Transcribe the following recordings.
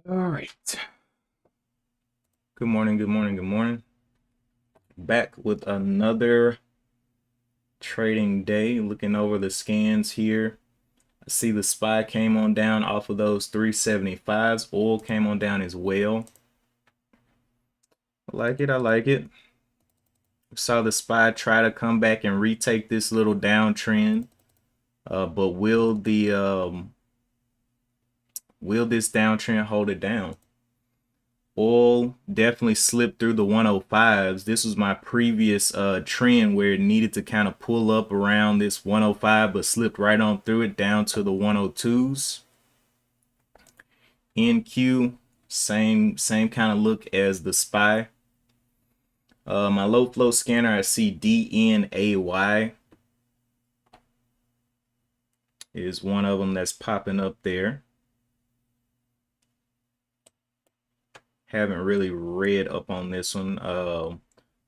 All right. Good morning, good morning, good morning. Back with another trading day. Looking over the scans here. I see the SPY came on down off of those 375s. Oil came on down as well. I like it, I like it. Saw the SPY try to come back and retake this little downtrend. But will this downtrend hold it down? Oil definitely slipped through the 105s. This was my previous trend where it needed to kind of pull up around this 105, but slipped right on through it down to the 102s. NQ, same kind of look as the SPY. My low flow scanner, I see DNAY is one of them that's popping up there. Haven't really read up on this one.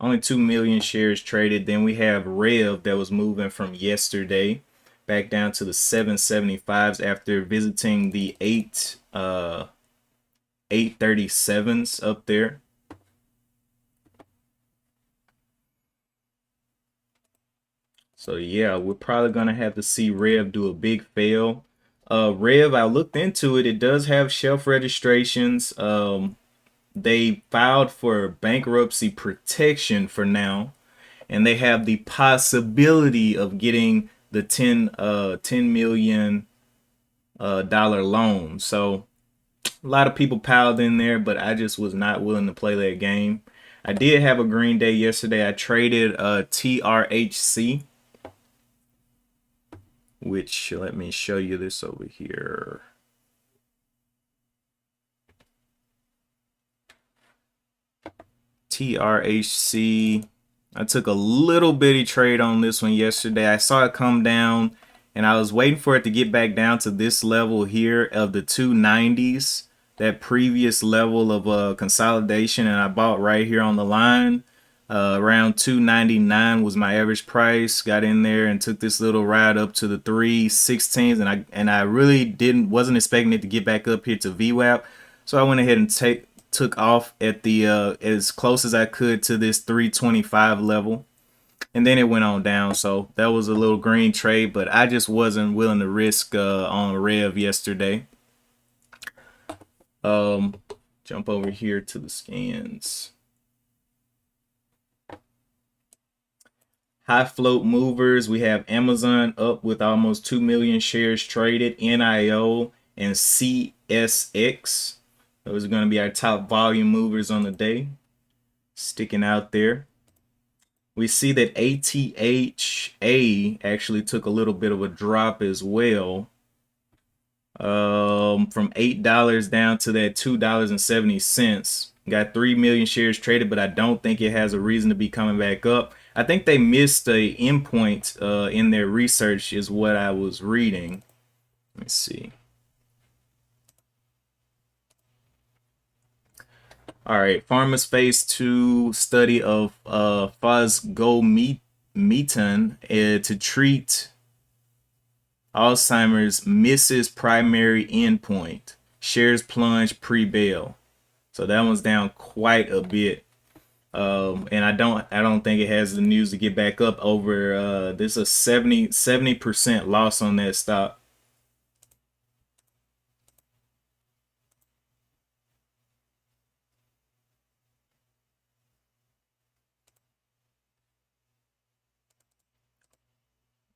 Only 2 million shares traded. Then we have Rev that was moving from yesterday back down to the 775s after visiting the 837s up there. So yeah, we're probably gonna have to see Rev do a big fail. Rev, I looked into it. It does have shelf registrations. They filed for bankruptcy protection for now, and they have the possibility of getting the $10 million dollar loan. So a lot of people piled in there, but I just was not willing to play that game. I did have a green day yesterday. I traded TRHC, which, let me show you this over here. TRHC. I took a little bitty trade on this one yesterday. I saw it come down and I was waiting for it to get back down to this level here of the 290s, that previous level of consolidation, and I bought right here on the line. Around 299 was my average price. Got in there and took this little ride up to the 316s, and I really wasn't expecting it to get back up here to VWAP. So I went ahead and took off at the as close as I could to this 325 level, and then it went on down. So that was a little green trade, but I just wasn't willing to risk on Rev yesterday. Jump over here to the scans. High float movers, we have Amazon up with almost 2 million shares traded, NIO and CSX. Those are going to be our top volume movers on the day, sticking out there. We see that ATHA actually took a little bit of a drop as well, from $8 down to that $2.70. Got 3 million shares traded, but I don't think it has a reason to be coming back up. I think they missed a endpoint in their research, is what I was reading. Let me see. All right, Pharma's phase 2 study of fosgonimeton to treat Alzheimer's misses primary endpoint. Shares plunge pre-bail. So that one's down quite a bit. And I don't think it has the news to get back up over there's a 70% loss on that stock.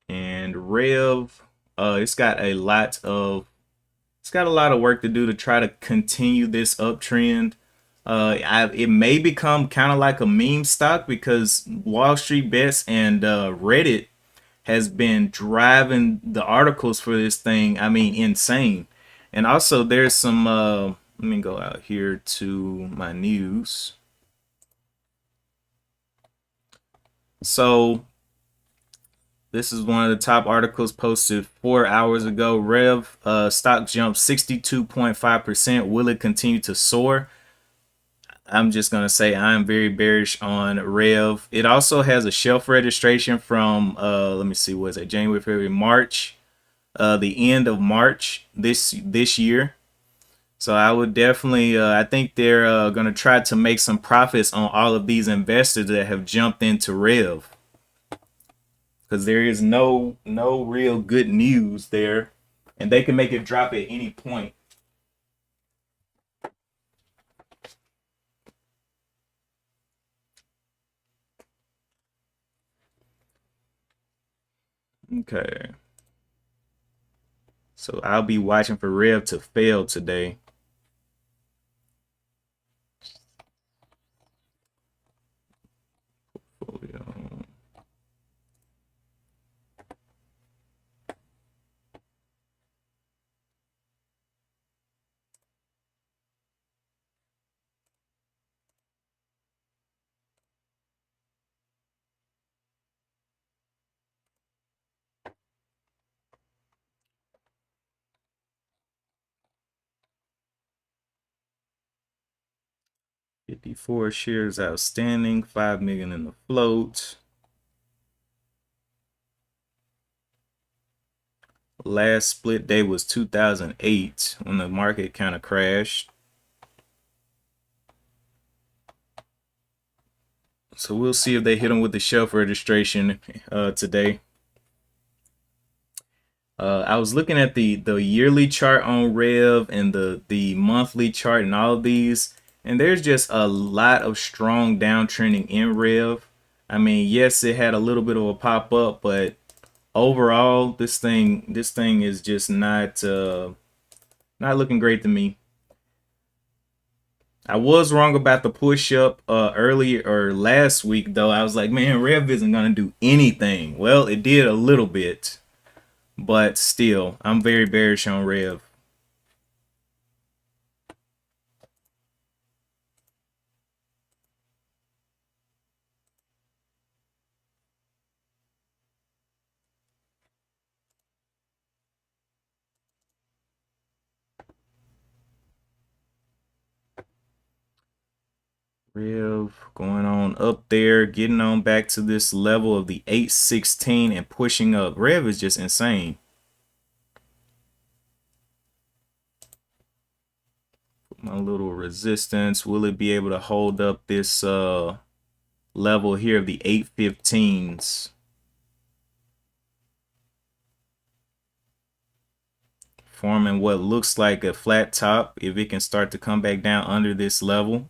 And Rev, it's got a lot of work to do to try to continue this uptrend. It may become kind of like a meme stock because Wall Street Bets and Reddit has been driving the articles for this thing. I mean, insane. And also there's some, let me go out here to my news. So this is one of the top articles posted 4 hours ago. Rev stock jumped 62.5%. Will it continue to soar? I'm just going to say I'm very bearish on Rev. It also has a shelf registration from, let me see, was it January, February, March, the end of March this year. So I would definitely, I think they're going to try to make some profits on all of these investors that have jumped into Rev, because there is no real good news there, and they can make it drop at any point. Okay. So I'll be watching for Rev to fail today. Portfolio. 54 shares outstanding, 5 million in the float. Last split day was 2008 when the market kind of crashed. So we'll see if they hit them with the shelf registration today. I was looking at the yearly chart on Rev and the monthly chart and all of these, and there's just a lot of strong downtrending in Rev. I mean, yes, it had a little bit of a pop up, but overall, this thing is just not looking great to me. I was wrong about the push up earlier or last week though. I was like, man, Rev isn't gonna do anything. Well, it did a little bit, but still, I'm very bearish on Rev. Rev going on up there, getting on back to this level of the 816 and pushing up. Rev is just insane. My little resistance. Will it be able to hold up this level here of the 815s? Forming what looks like a flat top if it can start to come back down under this level.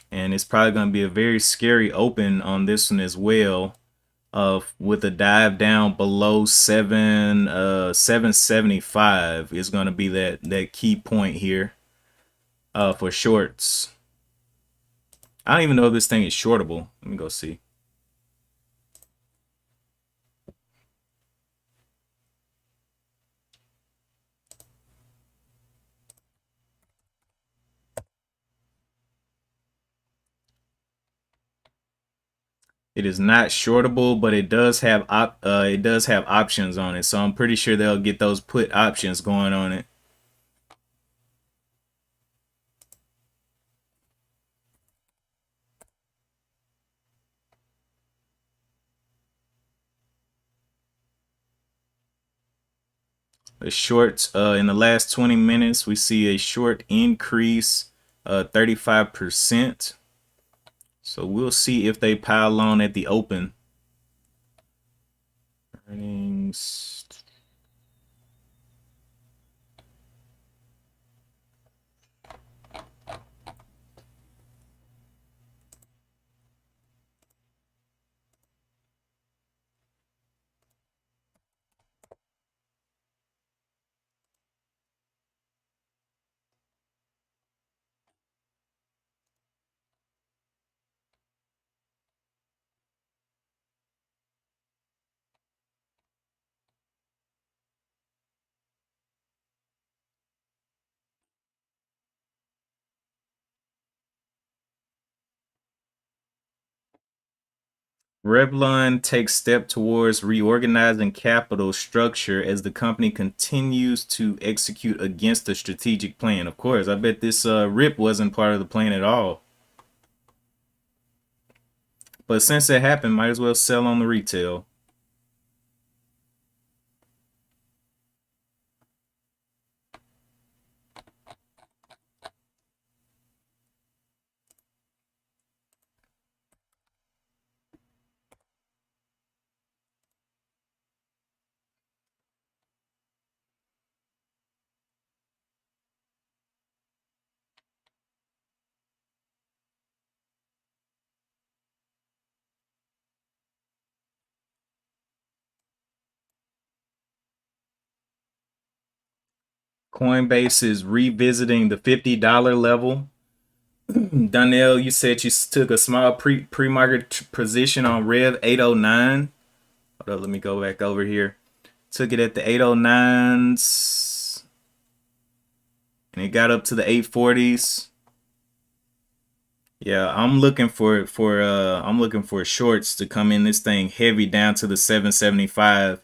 And it's probably going to be a very scary open on this one as well, with a dive down below 775 is going to be that key point here for shorts. I don't even know if this thing is shortable. Let me go see. It is not shortable, but it does have options on it. So I'm pretty sure they'll get those put options going on it. The shorts in the last 20 minutes, we see a short increase, 35%. So we'll see if they pile on at the open. Earnings. Revlon takes step towards reorganizing capital structure as the company continues to execute against the strategic plan. Of course, I bet this rip wasn't part of the plan at all. But since it happened, might as well sell on the retail. Coinbase is revisiting the $50 level. Donnell, you said you took a small pre-market position on Rev 809. Hold up, let me go back over here. Took it at the 809s, and it got up to the 840s. Yeah, I'm looking for shorts to come in this thing heavy down to the 775.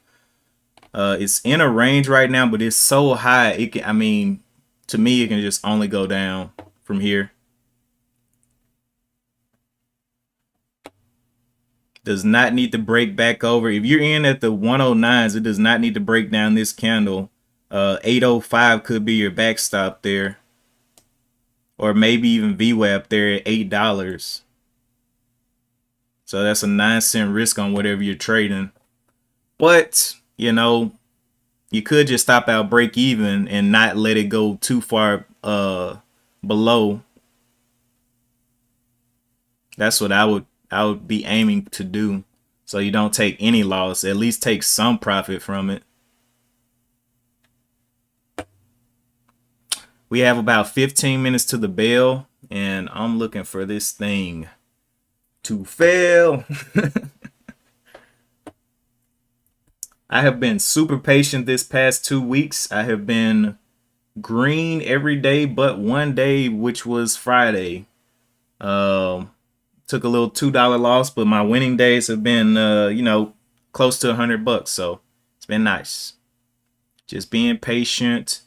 It's in a range right now, but it's so high. It can, I mean, to me, it can just only go down from here. Does not need to break back over. If you're in at the 109s, it does not need to break down this candle. 805 could be your backstop there. Or maybe even VWAP there at $8. So that's a 9-cent risk on whatever you're trading. But, you know, you could just stop out break even and not let it go too far below. That's what I would be aiming to do, so you don't take any loss. At least take some profit from it. We have about 15 minutes to the bell, and I'm looking for this thing to fail. I have been super patient this past 2 weeks. I have been green every day but one day, which was Friday. Took a little $2 loss, but my winning days have been, close to $100. So it's been nice. Just being patient,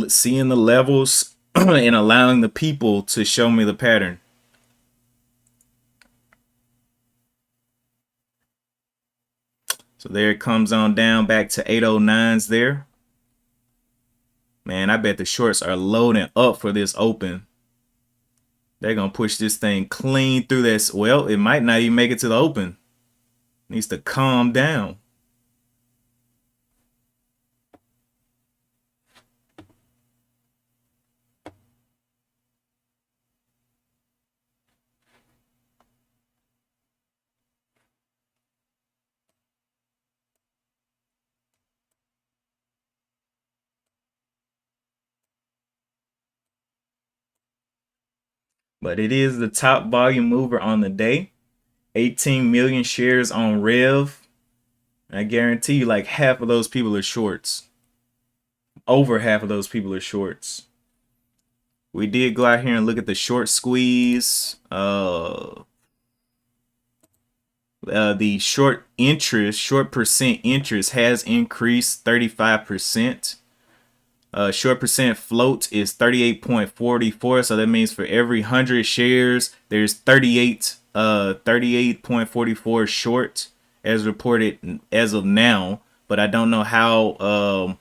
seeing the levels, and allowing the people to show me the pattern. So there it comes on down back to 809s there. Man, I bet the shorts are loading up for this open. They're going to push this thing clean through this. Well, it might not even make it to the open. Needs to calm down. But it is the top volume mover on the day. 18 million shares on Rev. I guarantee you like half of those people are shorts. Over half of those people are shorts. We did go out here and look at the short squeeze. The short percent interest has increased 35%. Short percent float is 38.44. So that means for every 100 shares, there's 38.44 short as reported as of now. But I don't know how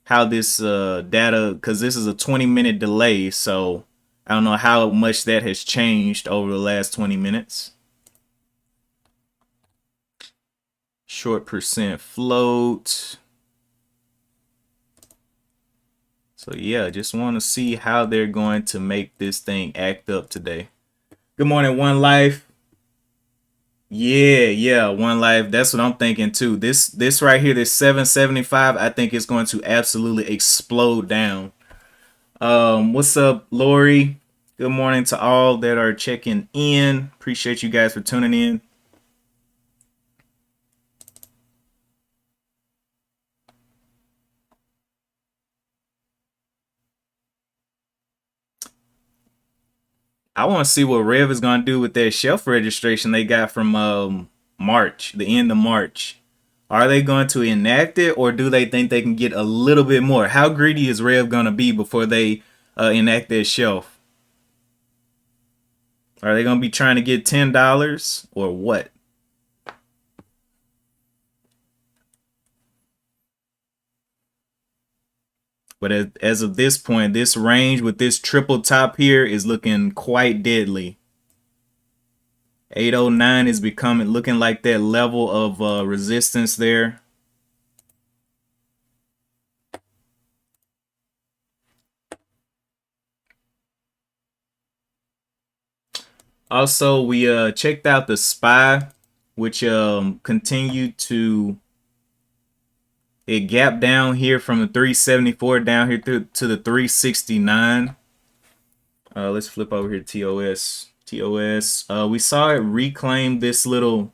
this data, because this is a 20-minute delay, so I don't know how much that has changed over the last 20 minutes. Short percent float. So yeah, just want to see how they're going to make this thing act up today. Good morning, One Life. Yeah, One Life. That's what I'm thinking too. This right here, this 775, I think it's going to absolutely explode down. What's up, Lori? Good morning to all that are checking in. Appreciate you guys for tuning in. I want to see what Rev is going to do with that shelf registration they got from March, the end of March. Are they going to enact it, or do they think they can get a little bit more? How greedy is Rev going to be before they enact that shelf? Are they going to be trying to get $10 or what? But as of this point, this range with this triple top here is looking quite deadly. 809 is looking like that level of resistance there. Also, we checked out the SPY, which continued to It gapped down here from the 374 down here to the 369. Let's flip over here to TOS. TOS. We saw it reclaim this little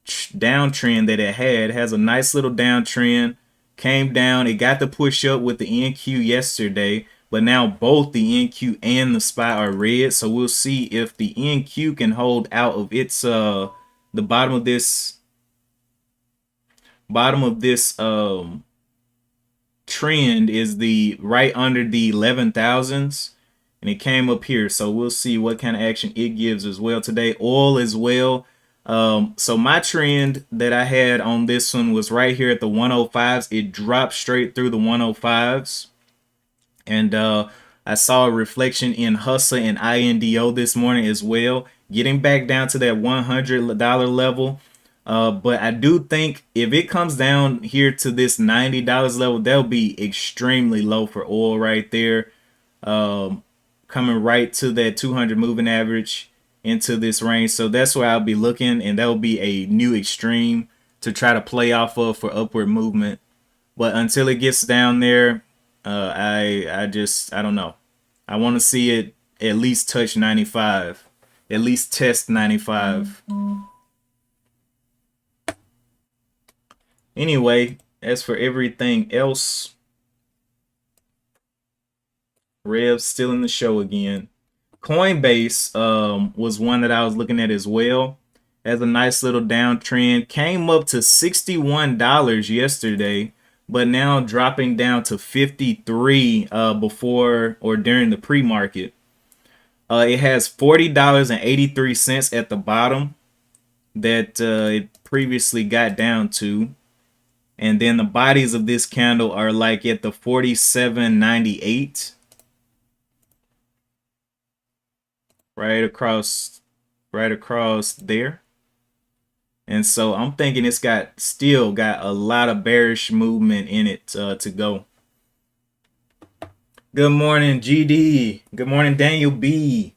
downtrend that it had. It has a nice little downtrend. Came down. It got the push up with the NQ yesterday, but now both the NQ and the SPY are red. So we'll see if the NQ can hold out of its the bottom of this trend is the right under the 11,000s, and it came up here. So we'll see what kind of action it gives as well today. Oil as well. So my trend that I had on this one was right here at the 105s. It dropped straight through the 105s, and I saw a reflection in Hustle and INDO this morning as well, getting back down to that $100 level. But I do think if it comes down here to this $90 level, that'll be extremely low for oil right there. Coming right to that 200 moving average into this range. So that's where I'll be looking, and that will be a new extreme to try to play off of for upward movement. But until it gets down there, I don't know. I want to see it at least touch 95, at least test 95. Anyway, as for everything else, Rev's still in the show again. Coinbase was one that I was looking at as well. Has a nice little downtrend. Came up to $61 yesterday, but now dropping down to 53 before or during the pre-market. It has $40.83 at the bottom that it previously got down to. And then the bodies of this candle are like at the 47.98. Right across there. And so I'm thinking it's still got a lot of bearish movement in it to go. Good morning, GD. Good morning, Daniel B.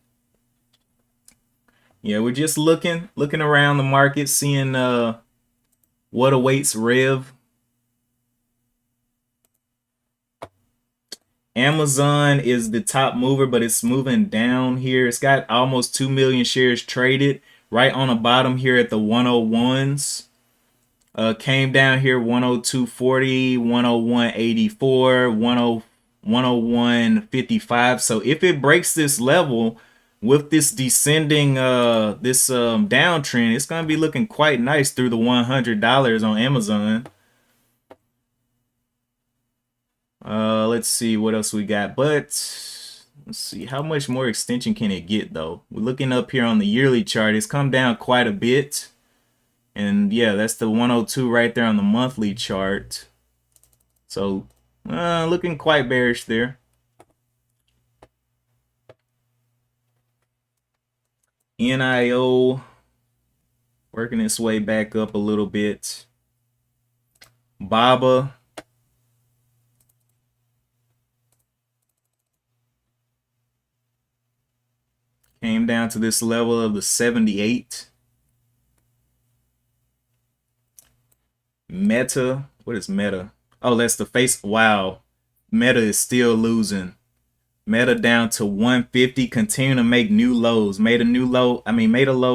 Yeah, we're just looking around the market, seeing what awaits Rev. Amazon is the top mover, but it's moving down here. It's got almost 2 million shares traded right on the bottom here at the 101s. Came down here 102.40, 101.84, 101.55. So if it breaks this level with this descending downtrend, it's going to be looking quite nice through the $100 on Amazon. Let's see what else we got, but let's see how much more extension can it get though. We're looking up here on the yearly chart. It's come down quite a bit, and yeah, that's the 102 right there on the monthly chart. So looking quite bearish there. NIO working its way back up a little bit. BABA came down to this level of the 78. Meta, what is Meta? Oh, that's the face. Wow, Meta is still losing. Meta down to 150, continuing to make new lows. Made a low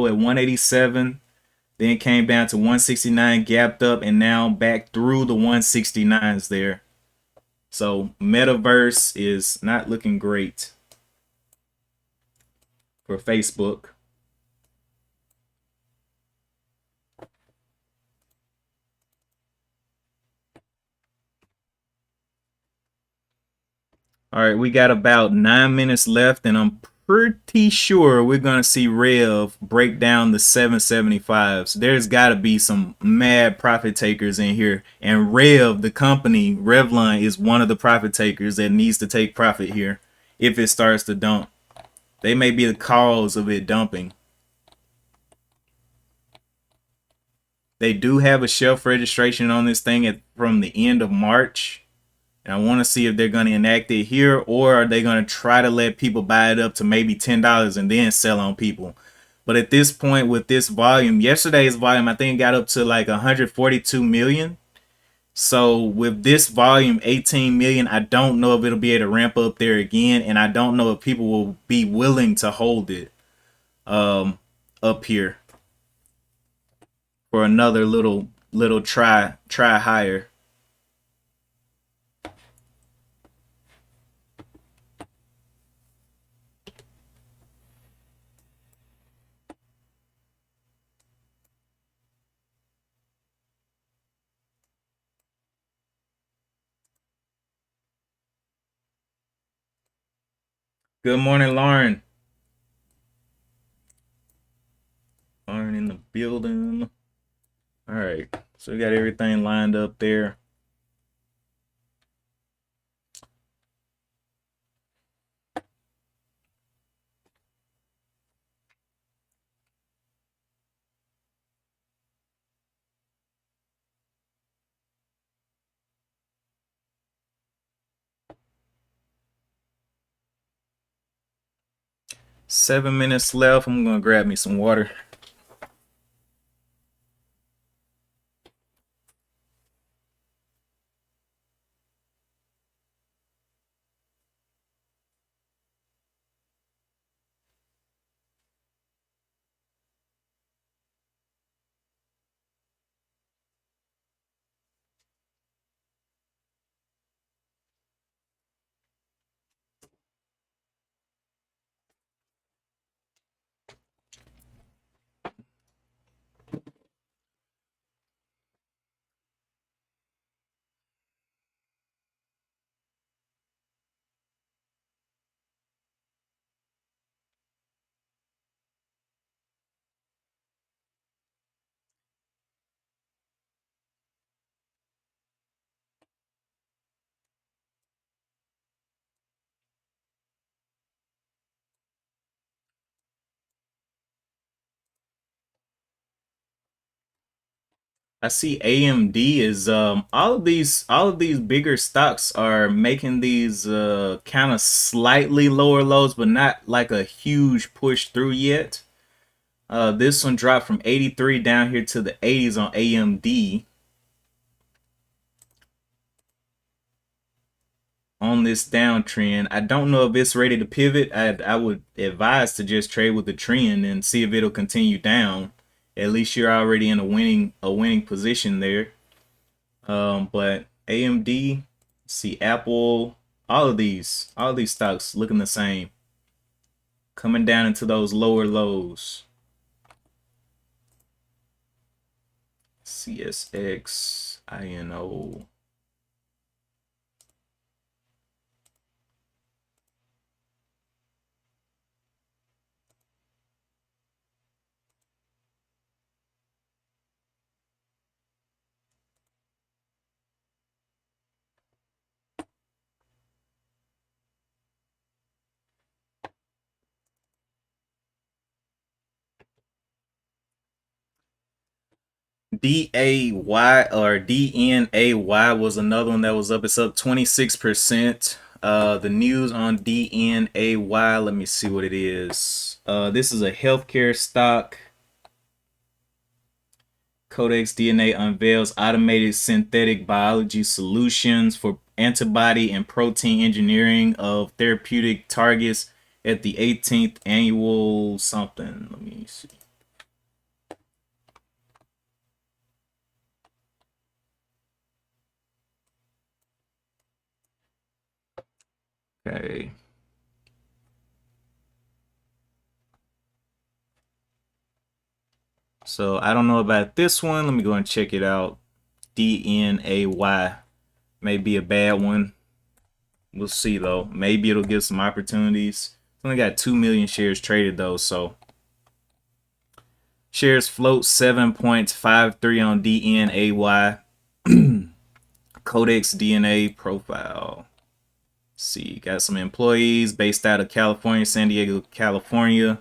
at 187, then came down to 169, gapped up, and now back through the 169s there. So Metaverse is not looking great for Facebook. All right, we got about 9 minutes left, and I'm pretty sure we're going to see Rev break down the 775s. There's got to be some mad profit takers in here, and Rev, the company, Revlon, is one of the profit takers that needs to take profit here if it starts to dump. They may be the cause of it dumping. They do have a shelf registration on this thing from the end of March. And I want to see if they're going to enact it here, or are they going to try to let people buy it up to maybe $10 and then sell on people. But at this point with this volume, yesterday's volume, I think got up to like 142 million. So with this volume, 18 million, I don't know if it'll be able to ramp up there again, and I don't know if people will be willing to hold it up here for another little try higher. Good morning, Lauren. Lauren in the building. All right, so we got everything lined up there. Seven minutes left. I'm gonna grab me some water. I see AMD is all of these bigger stocks are making these kind of slightly lower lows, but not like a huge push through yet. This one dropped from 83 down here to the 80s on AMD on this downtrend. I don't know if it's ready to pivot. I would advise to just trade with the trend and see if it'll continue down. At least you're already in a winning position there. But AMD, see Apple, all of these stocks looking the same, coming down into those lower lows. CSX, INO. DAY or DNAY was another one that was up. It's up 26%. The news on DNAY, let me see what it is. This is a healthcare stock. Codex DNA unveils automated synthetic biology solutions for antibody and protein engineering of therapeutic targets at the 18th annual something. Let me see. Okay. So I don't know about this one. Let me go and check it out. DNAY may be a bad one. We'll see though. Maybe it'll give some opportunities. It's only got 2 million shares traded though, so shares float 7.53 on DNAY. Codex DNA profile. Let's see, got some employees based out of California, San Diego, California.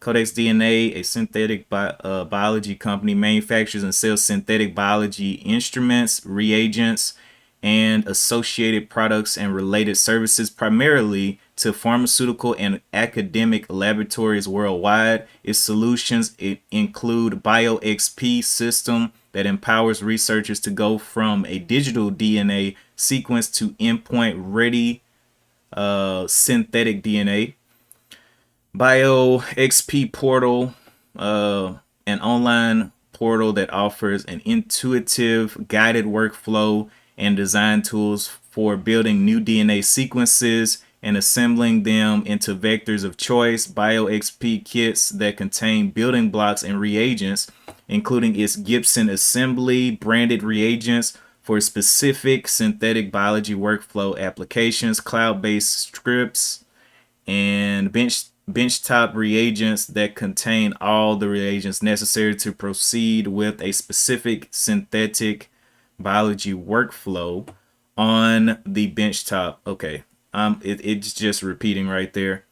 Codex DNA, a synthetic biology company, manufactures and sells synthetic biology instruments, reagents, and associated products and related services primarily to pharmaceutical and academic laboratories worldwide. Its solutions include BioXP system that empowers researchers to go from a digital DNA sequence to endpoint ready synthetic DNA. BioXP portal, an online portal that offers an intuitive guided workflow and design tools for building new DNA sequences and assembling them into vectors of choice. BioXP kits that contain building blocks and reagents, including its Gibson assembly branded reagents for specific synthetic biology workflow applications, cloud-based scripts, and benchtop reagents that contain all the reagents necessary to proceed with a specific synthetic biology workflow on the benchtop. Okay, it's just repeating right there.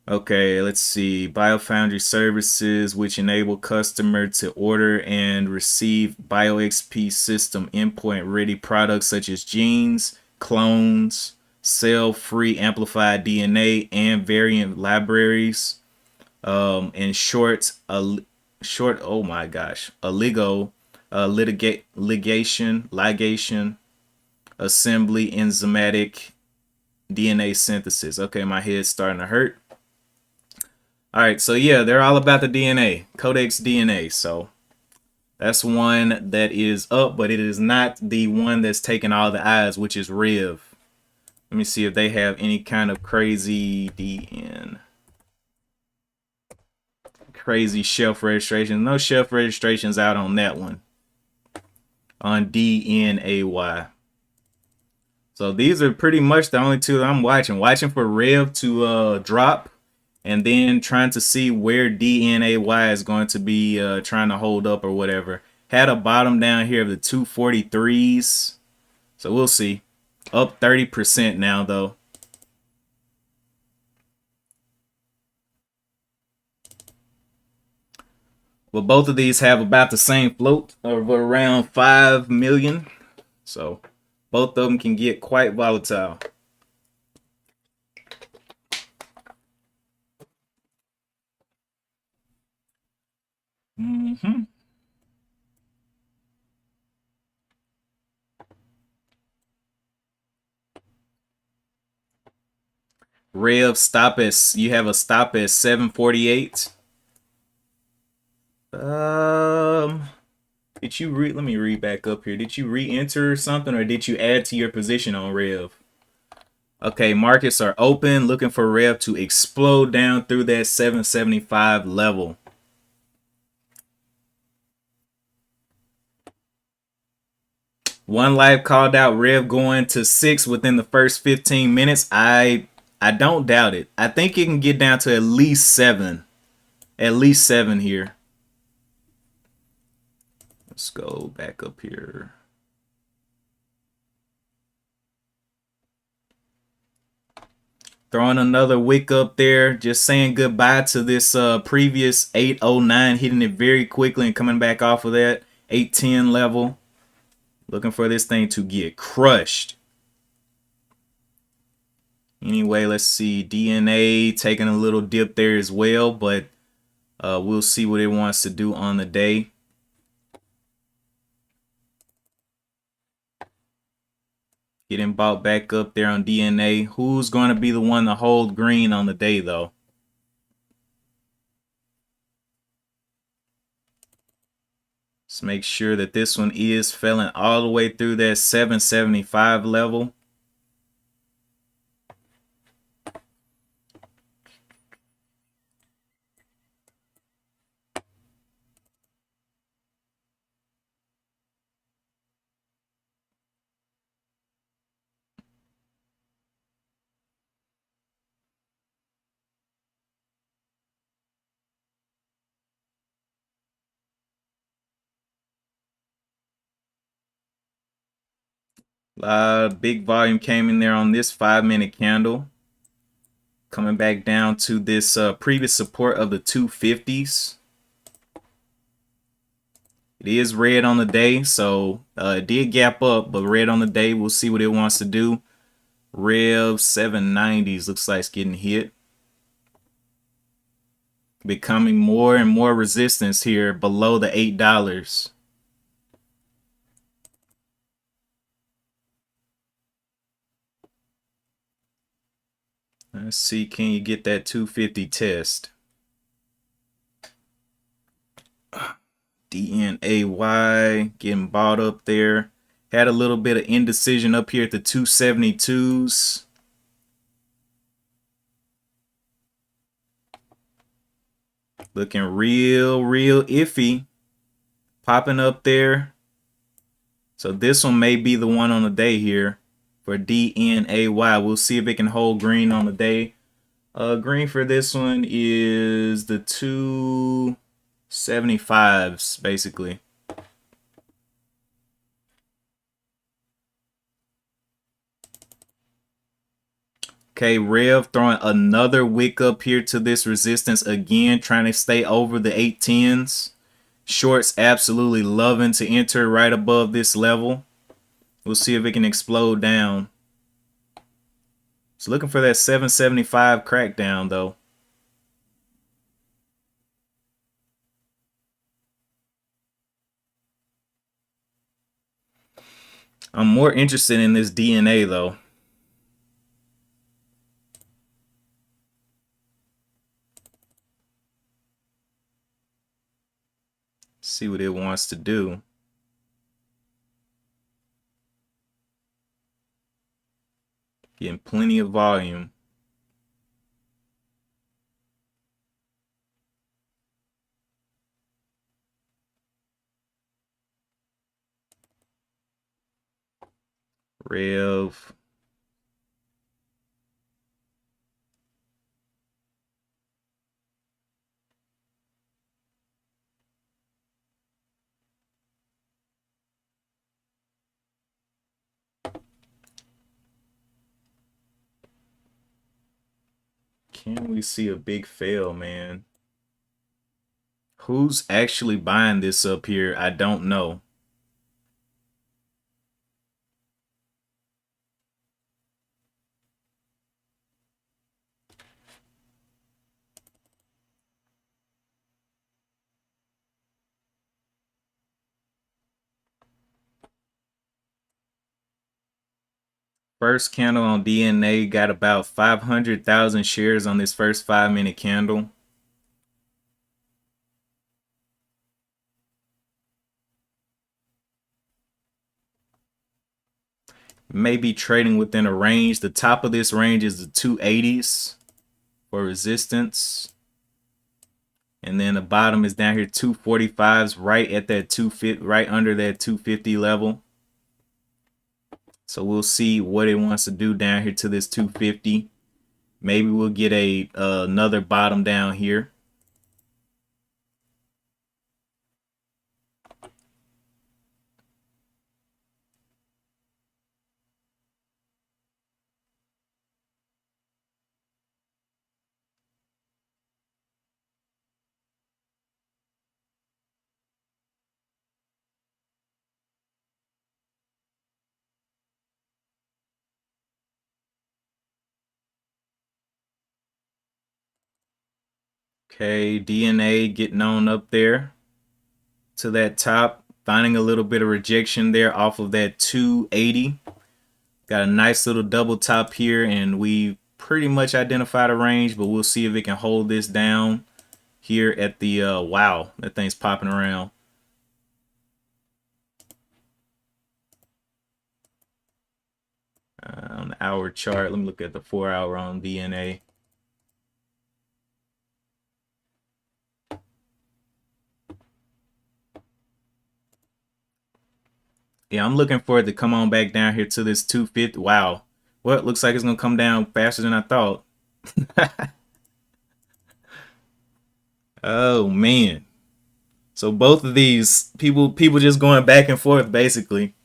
Okay, let's see. BioFoundry services, which enable customer to order and receive BioXP system endpoint ready products such as genes, clones, cell-free amplified DNA, and variant libraries. And oh my gosh, ligation, assembly, enzymatic DNA synthesis. Okay, my head's starting to hurt. All right, so yeah, they're all about the DNA, Codex DNA. So that's one that is up, but it is not the one that's taking all the eyes, which is Rev. Let me see if they have any kind of crazy crazy shelf registration. No shelf registrations out on that one. On DNAY. So these are pretty much the only two I'm watching. Watching for Rev to drop, and then trying to see where DNAY is going to be trying to hold up or whatever. Had a bottom down here of the 243s. So we'll see. Up 30% now though. Well, both of these have about the same float of around 5 million. So both of them can get quite volatile. Rev stop at, you have a stop at 748. Did you let me read back up here. Did you re-enter something, or did you add to your position on Rev? Okay, markets are open, looking for Rev to explode down through that 775 level. One Life called out Rev going to 6 within the first 15 minutes. I don't doubt it. I think it can get down to at least 7. At least 7 here. Let's go back up here. Throwing another wick up there. Just saying goodbye to this previous 809. Hitting it very quickly and coming back off of that 810 level. Looking for this thing to get crushed. Anyway, let's see. DNA taking a little dip there as well, but we'll see what it wants to do on the day. Getting bought back up there on DNA. Who's going to be the one to hold green on the day, though? Let's make sure that this one is filling all the way through that 775 level. Big volume came in there on this 5-minute candle. Coming back down to this previous support of the 250s. It is red on the day, so it did gap up, but red on the day. We'll see what it wants to do. Rev 790s looks like it's getting hit. Becoming more and more resistance here below the $8. Let's see, can you get that 250 test? DNAY getting bought up there. Had a little bit of indecision up here at the 272s. Looking real iffy. Popping up there. So this one may be the one on the day here for DNAY. We'll see if it can hold green on the day. Green for this one is the 275s, basically. Okay, Rev throwing another wick up here to this resistance again, trying to stay over the 810s. Shorts absolutely loving to enter right above this level. We'll see if it can explode down. It's looking for that 775 crackdown though. I'm more interested in this DNA though. See what it wants to do. Getting plenty of volume. Rev. Can we see a big fail, man? Who's actually buying this up here? I don't know. First candle on DNA got about 500,000 shares on this first 5-minute candle. Maybe trading within a range. The top of this range is the 280s for resistance. And then the bottom is down here 245s, right at that 250, right under that 250 level. So we'll see what it wants to do down here to this 250. Maybe we'll get a another bottom down here. Okay, DNA getting on up there to that top, finding a little bit of rejection there off of that 280. Got a nice little double top here, and we pretty much identified a range, but we'll see if it can hold this down here at the wow, that thing's popping around. On the hour chart, let me look at the 4-hour on DNA. Yeah, I'm looking for it to come on back down here to this 250. Wow. Well, it looks like it's going to come down faster than I thought. Oh, man. So both of these, people just going back and forth, basically.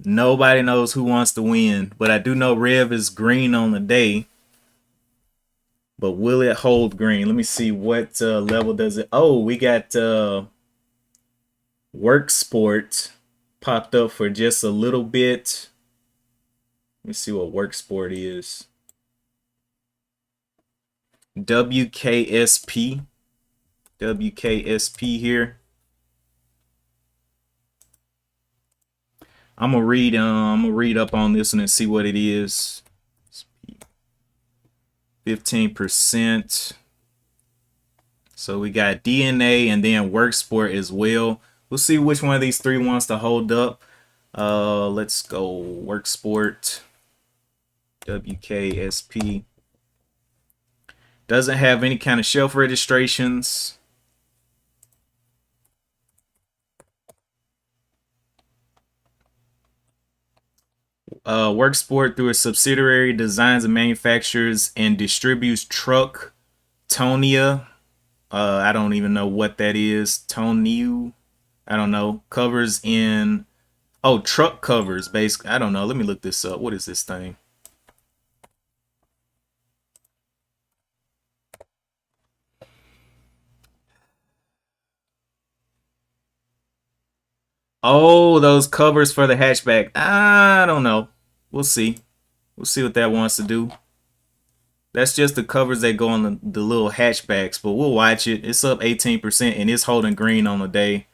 Nobody knows who wants to win. But I do know Rev is green on the day. But will it hold green? Let me see what level does it. Oh, we got Work Sport popped up for just a little bit. Let me see what Work Sport is. WKSP. WKSP here. I'm gonna read up on this one and see what it is. 15%. So we got DNA and then Worksport as well. We'll see which one of these three wants to hold up. Let's go Worksport. WKSP. Doesn't have any kind of shelf registrations. Worksport, through a subsidiary, designs and manufactures and distributes Truck Tonia. I don't even know what that is. Toniu. I don't know. Covers in... Oh, truck covers, basically. I don't know. Let me look this up. What is this thing? Oh, those covers for the hatchback. I don't know. We'll see. We'll see what that wants to do. That's just the covers that go on the little hatchbacks, but we'll watch it. It's up 18% and it's holding green on the day.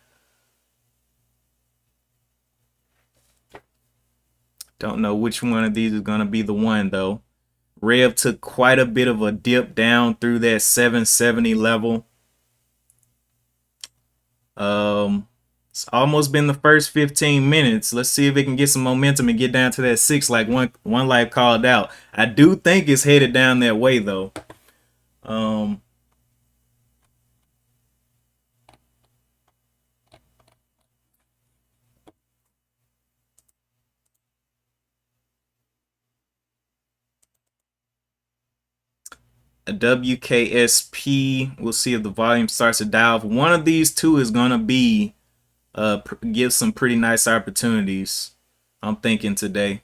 Don't know which one of these is going to be the one, though. Rev took quite a bit of a dip down through that 770 level. It's almost been the first 15 minutes. Let's see if it can get some momentum and get down to that 6 like one life called out. I do think it's headed down that way, though. A WKSP. We'll see if the volume starts to dial. One of these two is going to be give some pretty nice opportunities, I'm thinking, today.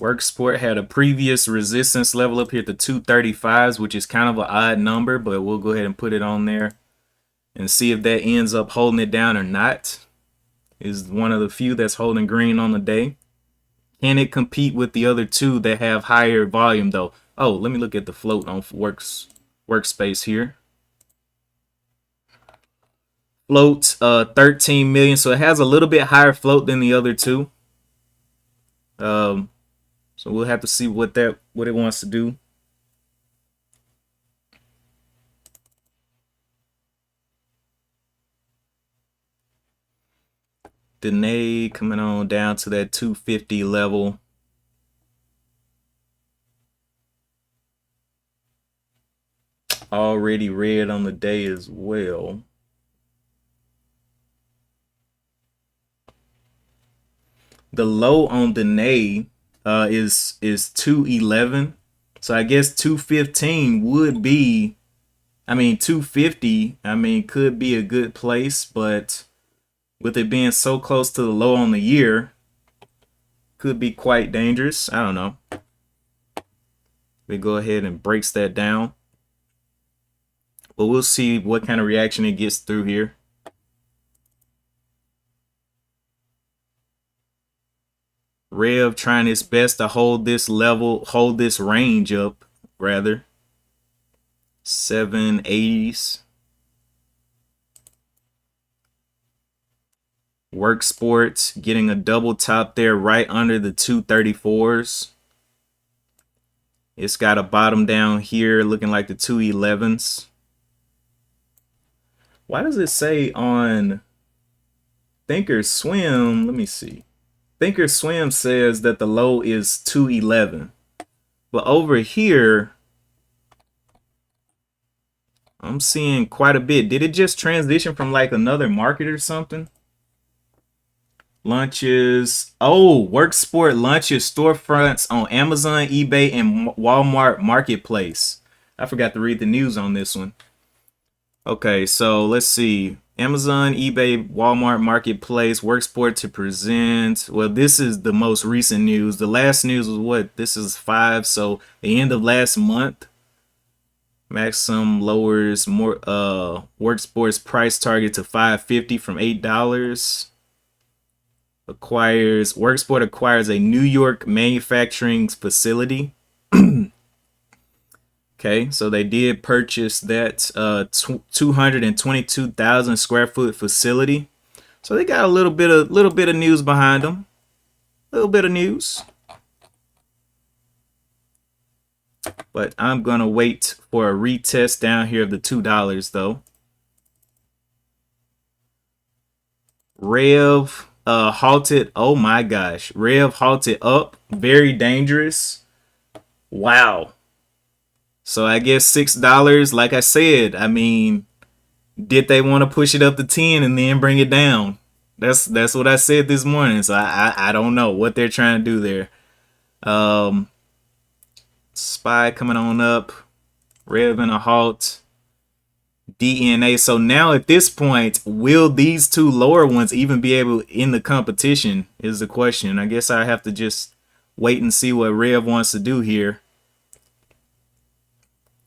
Worksport had a previous resistance level up here at the 235s, which is kind of an odd number, but we'll go ahead and put it on there and see if that ends up holding it down or not. Is one of the few that's holding green on the day. Can it compete with the other two that have higher volume, though? Oh, let me look at the float on workspace here. Float 13 million, so it has a little bit higher float than the other two. So we'll have to see what it wants to do. Dene coming on down to that 250 level. Already red on the day as well. The low on Dene is 211. So I guess 215 would be, 250, could be a good place, but with it being so close to the low on the year, could be quite dangerous. I don't know. We go ahead and breaks that down. But we'll see what kind of reaction it gets through here. Rev trying his best to hold this level, hold this range up, rather. 780s. Worksports getting a double top there right under the 234s. It's got a bottom down here looking like the 211s. Why does it say on Thinkorswim? Let me see. Thinkorswim says that the low is 211. But over here, I'm seeing quite a bit. Did it just transition from like another market or something? Launches. Oh, Worksport launches storefronts on Amazon, eBay, and Walmart Marketplace. I forgot to read the news on this one. Okay, so let's see. Amazon, eBay, Walmart Marketplace, Worksport to present. Well, this is the most recent news. The last news was what? This is 5, so the end of last month. Maxim lowers more Worksport's price target to $5.50 from $8. Worksport acquires a New York manufacturing facility. Okay, so they did purchase that 222,000 square foot facility. So they got a little bit of news behind them. A little bit of news. But I'm gonna wait for a retest down here of the $2 though. Rev halted. Oh my gosh. Rev halted up. Very dangerous. Wow. So I guess $6, like I said, I mean, did they want to push it up to 10 and then bring it down? That's what I said this morning. So I don't know what they're trying to do there. SPY coming on up. Rev in a halt. DNA. So now at this point, will these two lower ones even be able in the competition is the question. I guess I have to just wait and see what Rev wants to do here.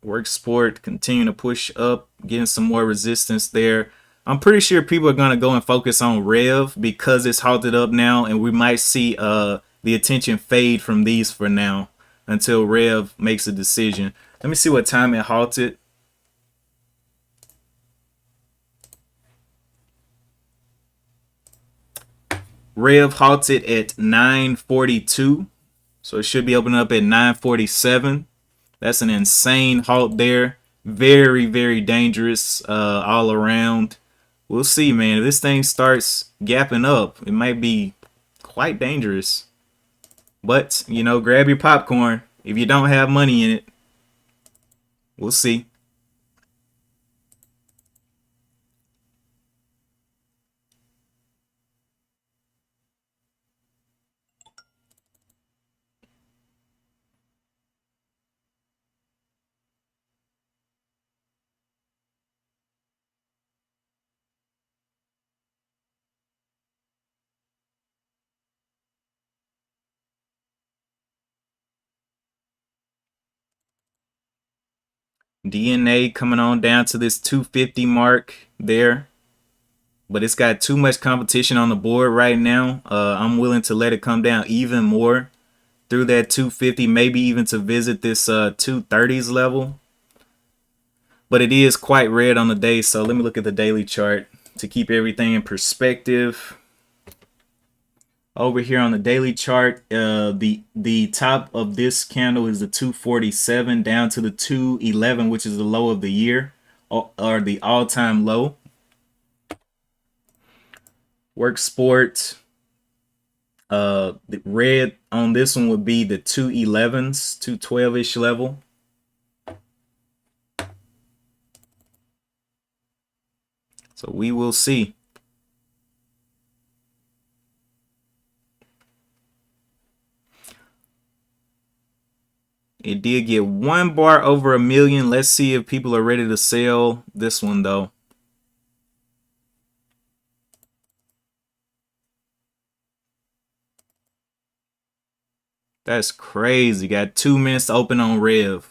Work sport, continue to push up, getting some more resistance there. I'm pretty sure people are going to go and focus on Rev because it's halted up now, and we might see the attention fade from these for now until Rev makes a decision. Let me see what time it halted. Rev halted at 9:42, so it should be opening up at 9:47. That's an insane halt there. Very, very dangerous all around. We'll see, man. If this thing starts gapping up, it might be quite dangerous. But, you know, grab your popcorn. If you don't have money in it, we'll see. DNA coming on down to this 250 mark there. But it's got too much competition on the board right now. I'm willing to let it come down even more through that 250, maybe even to visit this 230s level. But it is quite red on the day, so let me look at the daily chart to keep everything in perspective. Over here on the daily chart, the top of this candle is the 247 down to the 211, which is the low of the year, or the all-time low. Work sport, the red on this one would be the 211s, 212-ish level. So we will see. It did get one bar over 1 million. Let's see if people are ready to sell this one though. That's crazy. Got 2 minutes to open on Rev.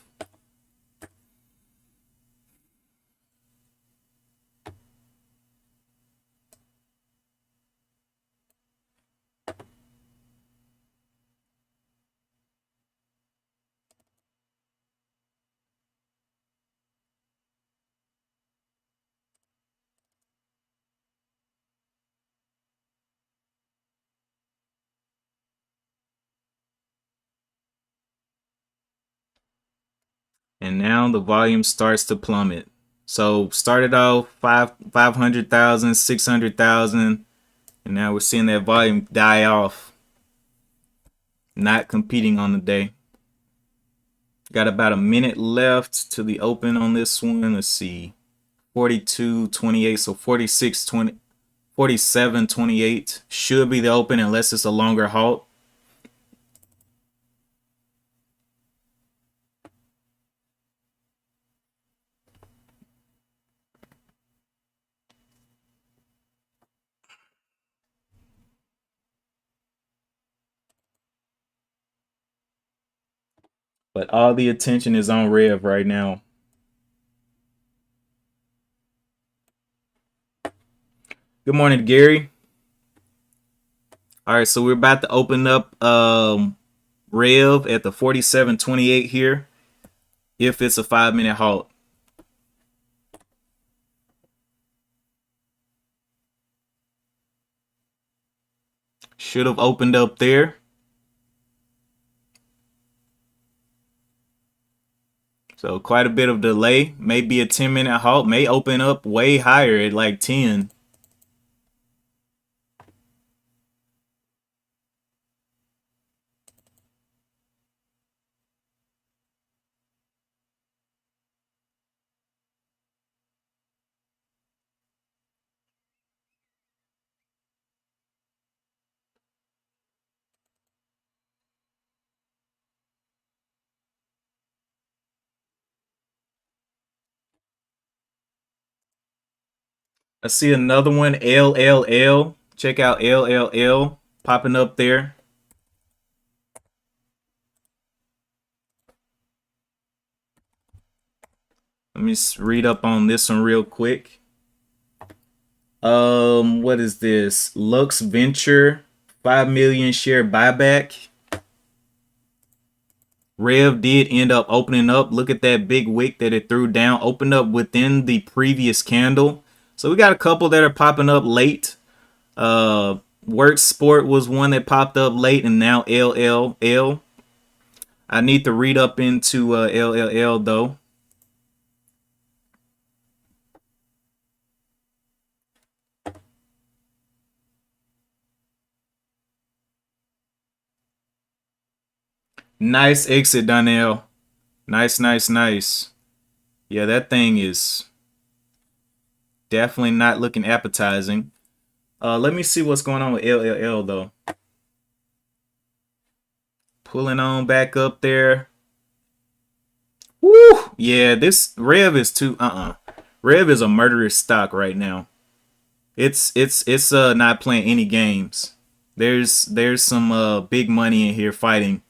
And now the volume starts to plummet. So started off 500,000, 600,000, and now we're seeing that volume die off. Not competing on the day. Got about a minute left to the open on this one. Let's see. 42.28, so 46.20, 47.28 should be the open unless it's a longer halt. But all the attention is on Rev right now. Good morning, Gary. All right, so we're about to open up Rev at the 47.28 here. if it's a 5-minute halt. Should have opened up there. So quite a bit of delay. Maybe a 10-minute halt. May open up way higher at like 10. I see another one, LLL. Check out LLL popping up there. Let me read up on this one real quick. What is this? Lux Venture, 5 million share buyback. Rev did end up opening up. Look at that big wick that it threw down. Opened up within the previous candle. So we got a couple that are popping up late. Work Sport was one that popped up late, and now LLL. I need to read up into LLL though. Nice exit, Donnell. Nice, nice, nice. Yeah, that thing is definitely not looking appetizing. Let me see what's going on with LLL though. Pulling on back up there. Woo! Yeah, this Rev is too Rev is a murderous stock right now. It's not playing any games. There's some big money in here fighting.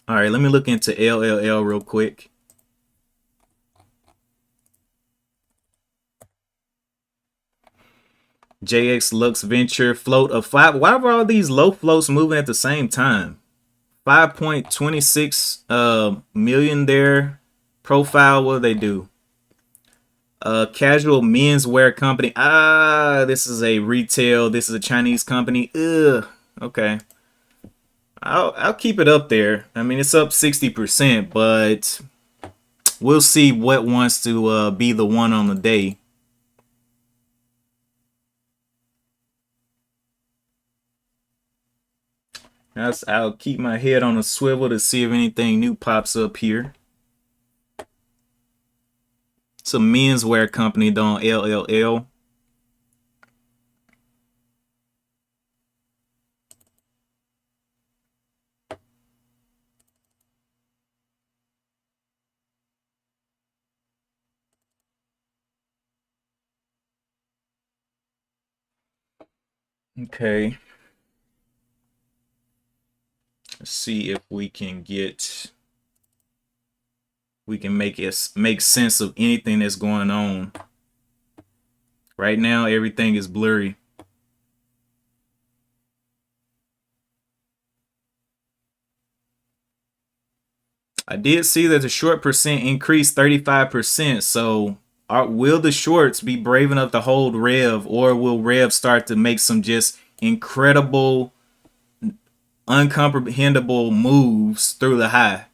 All right, let me look into LLL real quick. JX Lux Venture float of 5. Why were all these low floats moving at the same time? 5.26 million there. Profile, what do they do? Casual menswear company. This is a retail. This is a Chinese company. Ugh. Okay. I'll keep it up there. I mean, it's up 60%, but we'll see what wants to be the one on the day. I'll keep my head on a swivel to see if anything new pops up here. It's a menswear company though, LLL. Okay. Let's see if we can make sense of anything that's going on. Right now, everything is blurry. I did see that the short percent increased 35%. So will the shorts be brave enough to hold Rev, or will Rev start to make some just incredible, uncomprehendable moves through the high?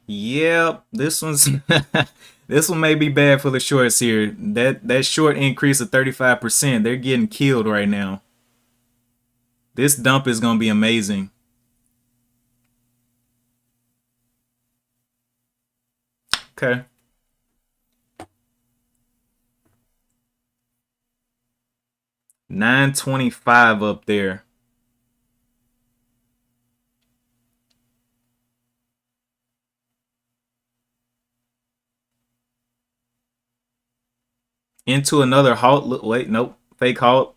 Yep, this one's this one may be bad for the shorts here. That short increase of 35%, they're getting killed right now. This dump is gonna be amazing. Okay. 925 up there. Into another halt. Look, wait, nope. Fake halt.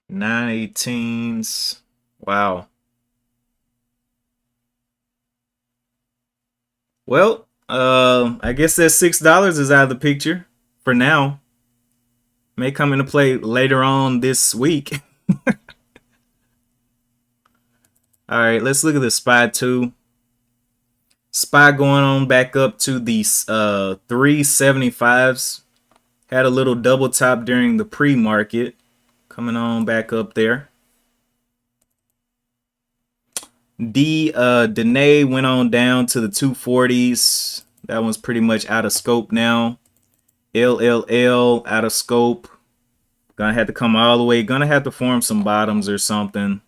Nine 18s. Wow. Well, I guess that $6 is out of the picture for now. May come into play later on this week. All right, let's look at the SPY 2. SPY going on back up to the 375s. Had a little double top during the pre-market. Coming on back up there. Danae went on down to the 240s. That one's pretty much out of scope now. LLL out of scope. Gonna have to come all the way. Gonna have to form some bottoms or something.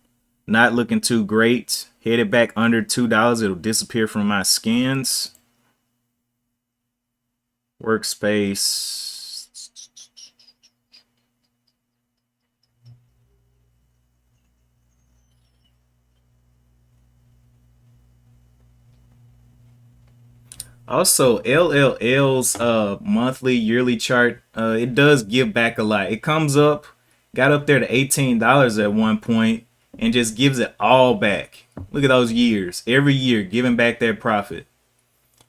Not looking too great. Headed back under $2. It'll disappear from my scans. Workspace. Also, LLL's monthly, yearly chart, it does give back a lot. It comes up, got up there to $18 at one point, and just gives it all back. Look at those years. Every year, giving back that profit.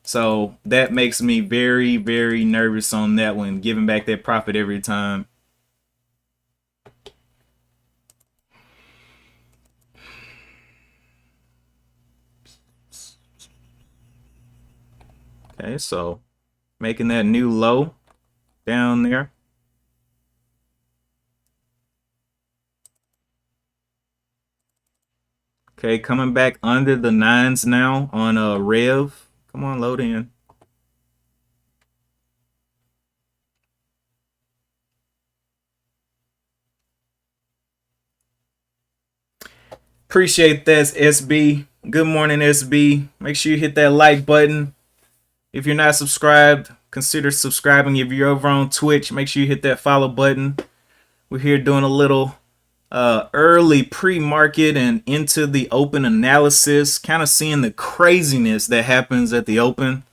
So that makes me very, very nervous on that one, giving back that profit every time. Okay, so making that new low down there. Okay, coming back under the 9s now on Rev. Come on, load in. Appreciate that, SB. Good morning, SB. Make sure you hit that like button. If you're not subscribed, consider subscribing. If you're over on Twitch, make sure you hit that follow button. We're here doing a little early pre-market and into the open analysis, kind of seeing the craziness that happens at the open.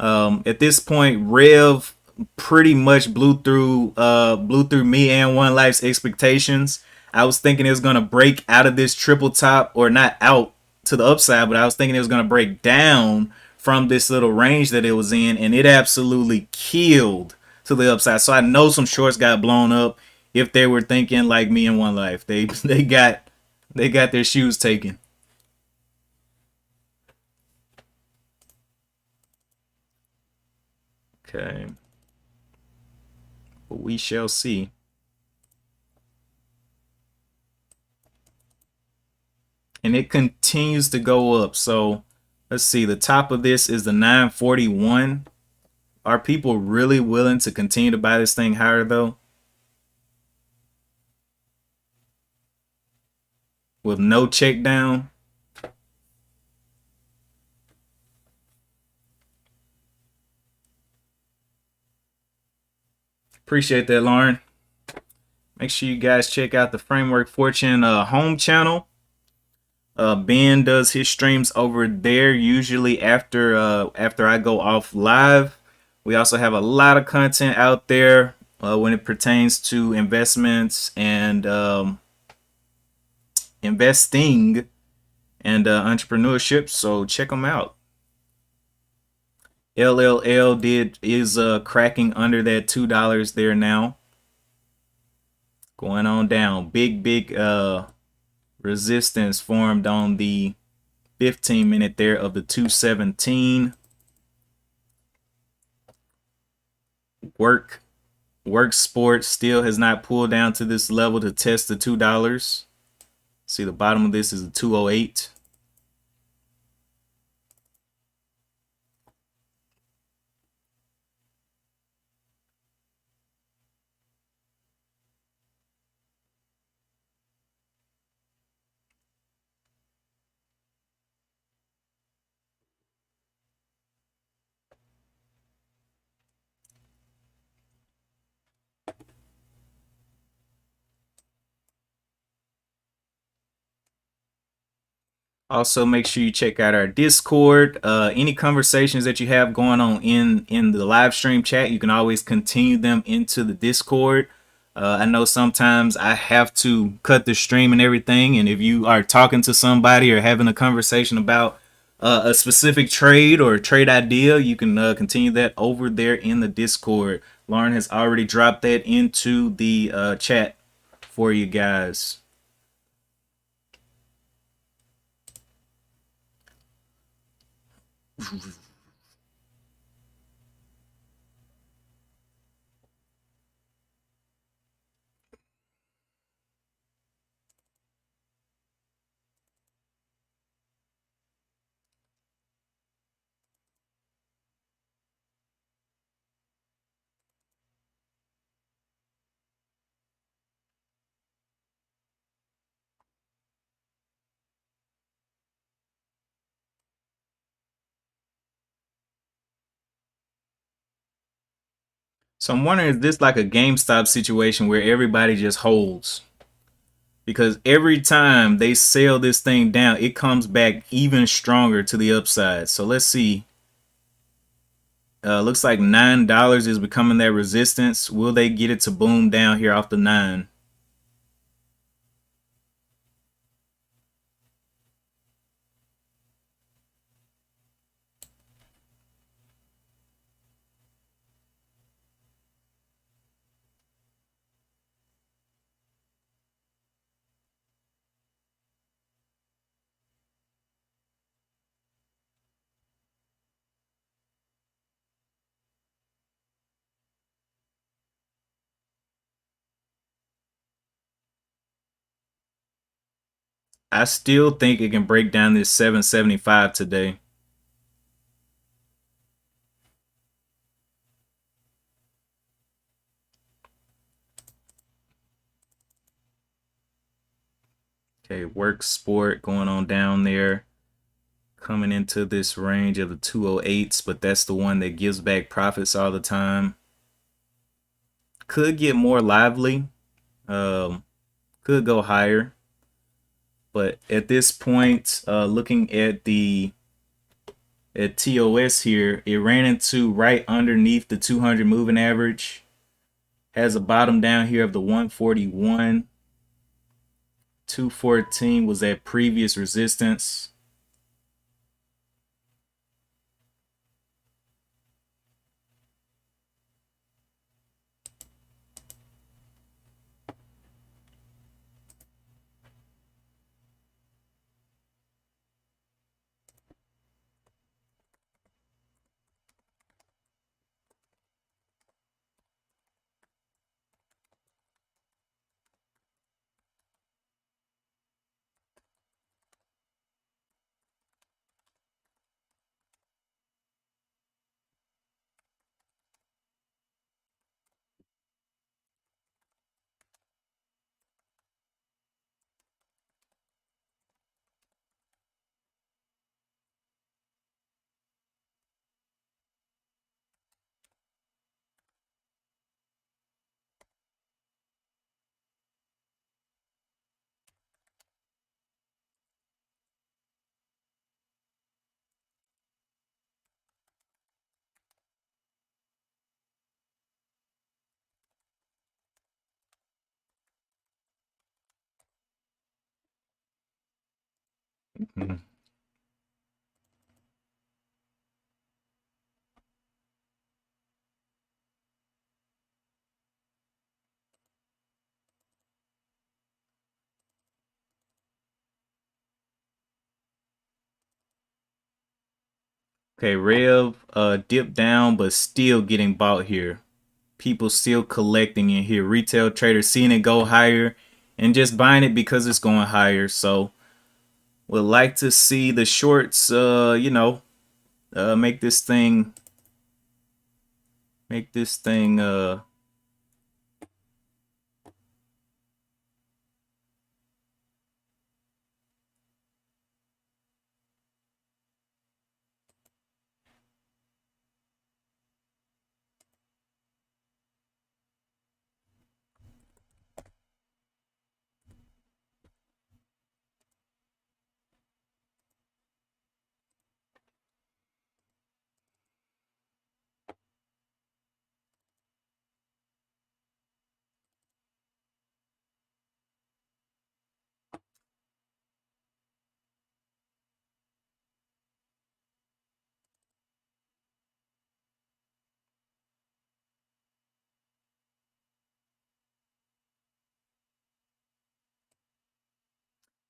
At this point, Rev pretty much blew through me and One Life's expectations. I was thinking it was gonna break out of this triple top, or not out to the upside, but I was thinking it was gonna break down from this little range that it was in, and it absolutely killed to the upside. So I know some shorts got blown up if they were thinking like me and One Life. They got their shoes taken. Okay. But we shall see. And it continues to go up. So let's see. The top of this is the 941. Are people really willing to continue to buy this thing higher though? With no check down? Appreciate that, Lauren. Make sure you guys check out the Framework Fortune home channel. Ben does his streams over there usually after I go off live. We also have a lot of content out there when it pertains to investments and investing and entrepreneurship. So check them out. LLL is cracking under that $2 there now. Going on down. Big resistance formed on the 15-minute there of the 217. Work Sport still has not pulled down to this level to test the $2. See, the bottom of this is a 208. Also, make sure you check out our Discord. Any conversations that you have going on in the live stream chat, you can always continue them into the Discord. I know sometimes I have to cut the stream and everything, and if you are talking to somebody or having a conversation about a specific trade or a trade idea, you can continue that over there in the Discord. Lauren has already dropped that into the chat for you guys. So I'm wondering, is this like a GameStop situation where everybody just holds? Because every time they sell this thing down, it comes back even stronger to the upside. So let's see. Looks like $9 is becoming that resistance. Will they get it to boom down here off the 9? I still think it can break down this 775 today. Okay, Work Sport going on down there, coming into this range of the 208s, but that's the one that gives back profits all the time. Could get more lively. Could go higher. But at this point, looking at the at TOS here, it ran into right underneath the 200 moving average. Has a bottom down here of the 141. 214 was that previous resistance. Okay, Rev dipped down, but still getting bought here. People still collecting in here. Retail traders seeing it go higher and just buying it because it's going higher. So would like to see the shorts, make this thing,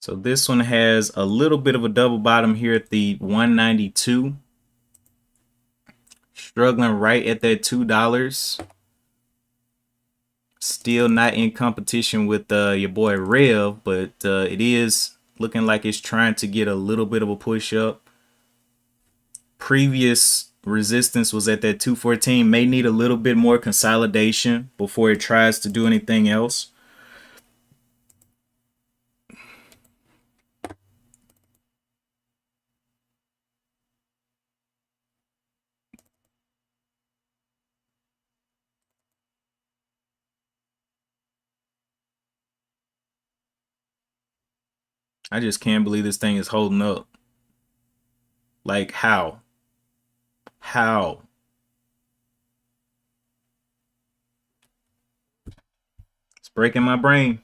so this one has a little bit of a double bottom here at the 192. Struggling right at that $2. Still not in competition with your boy Rev, but it is looking like it's trying to get a little bit of a push up. Previous resistance was at that 214. May need a little bit more consolidation before it tries to do anything else. I just can't believe this thing is holding up. Like, how? How? It's breaking my brain.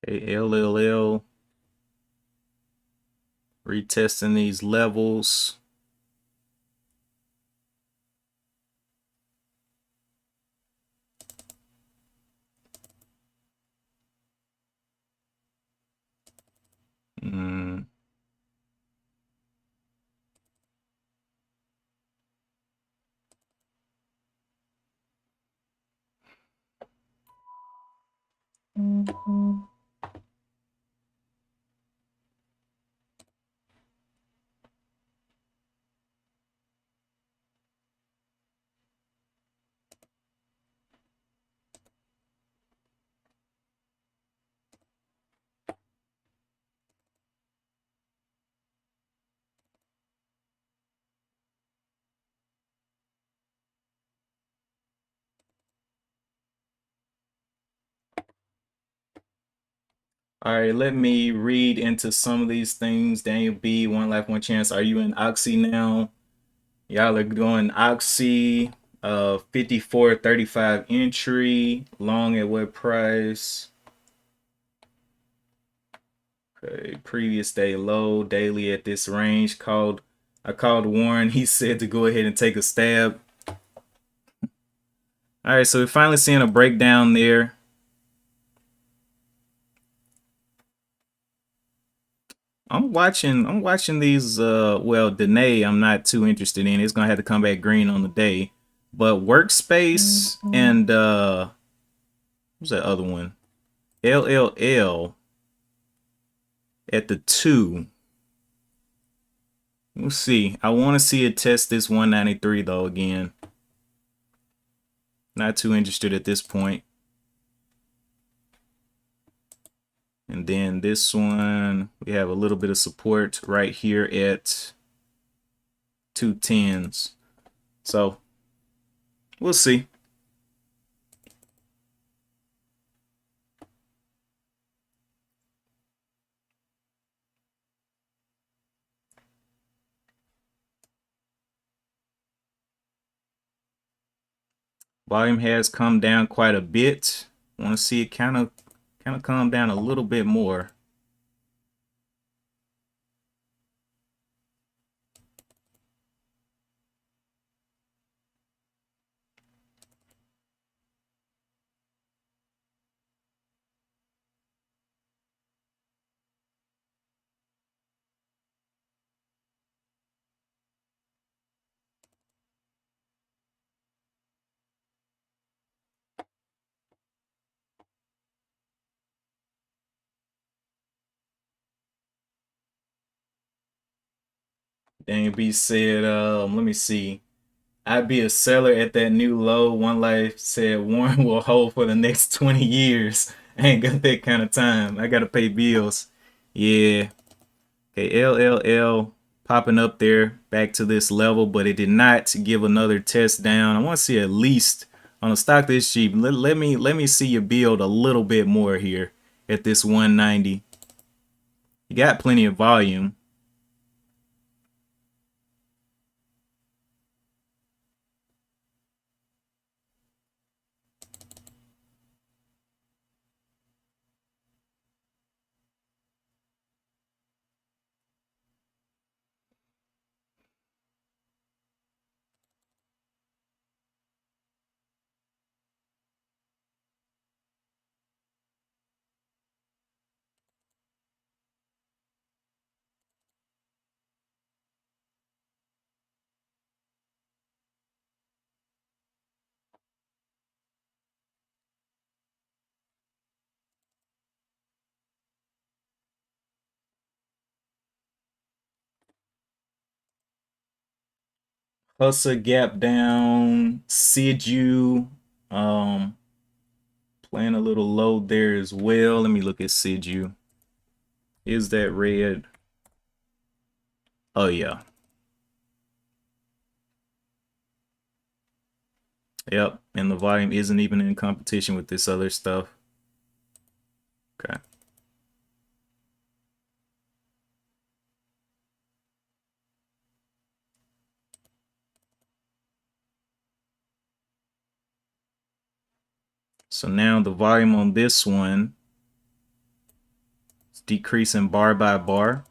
LLL retesting these levels. Mm. All right, let me read into some of these things. Daniel B, One Life, One Chance. Are you in Oxy now? Y'all are going Oxy, 54.35 entry. Long at what price? Okay, previous day low, daily at this range. I called Warren. He said to go ahead and take a stab. All right, so we're finally seeing a breakdown there. I'm watching these well, Danae I'm not too interested in. It's gonna have to come back green on the day. But workspace and what's that other one? LLL at the 2. We'll see. I want to see it test this 193 though again. Not too interested at this point. And then this one, we have a little bit of support right here at 210s. So we'll see. Volume has come down quite a bit. Want to see it kind of calm down a little bit more. Daniel B said, let me see. I'd be a seller at that new low. One Life said Warren will hold for the next 20 years. I ain't got that kind of time. I gotta pay bills. Yeah. Okay, LLL popping up there back to this level, but it did not give another test down. I want to see at least on a stock this cheap. Let me see you build a little bit more here at this 190. You got plenty of volume. Hustle gap down. Sidu playing a little low there as well. Let me look at Sidu. Is that red? Oh yeah. Yep. And the volume isn't even in competition with this other stuff. Okay. So now the volume on this one is decreasing bar by bar.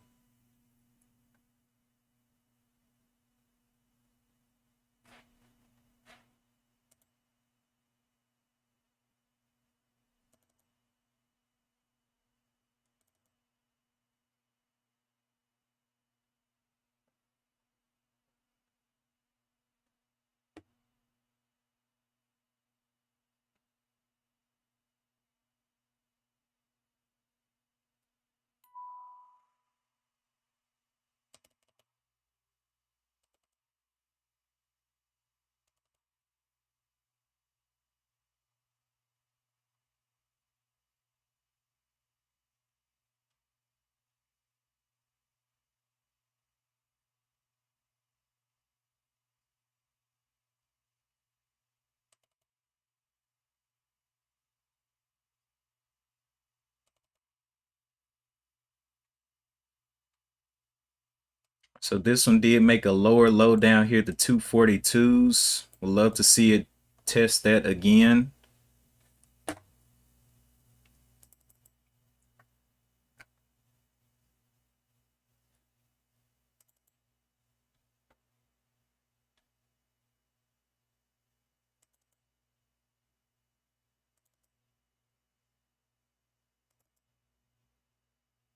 So this one did make a lower low down here, the 242s. Would love to see it test that again.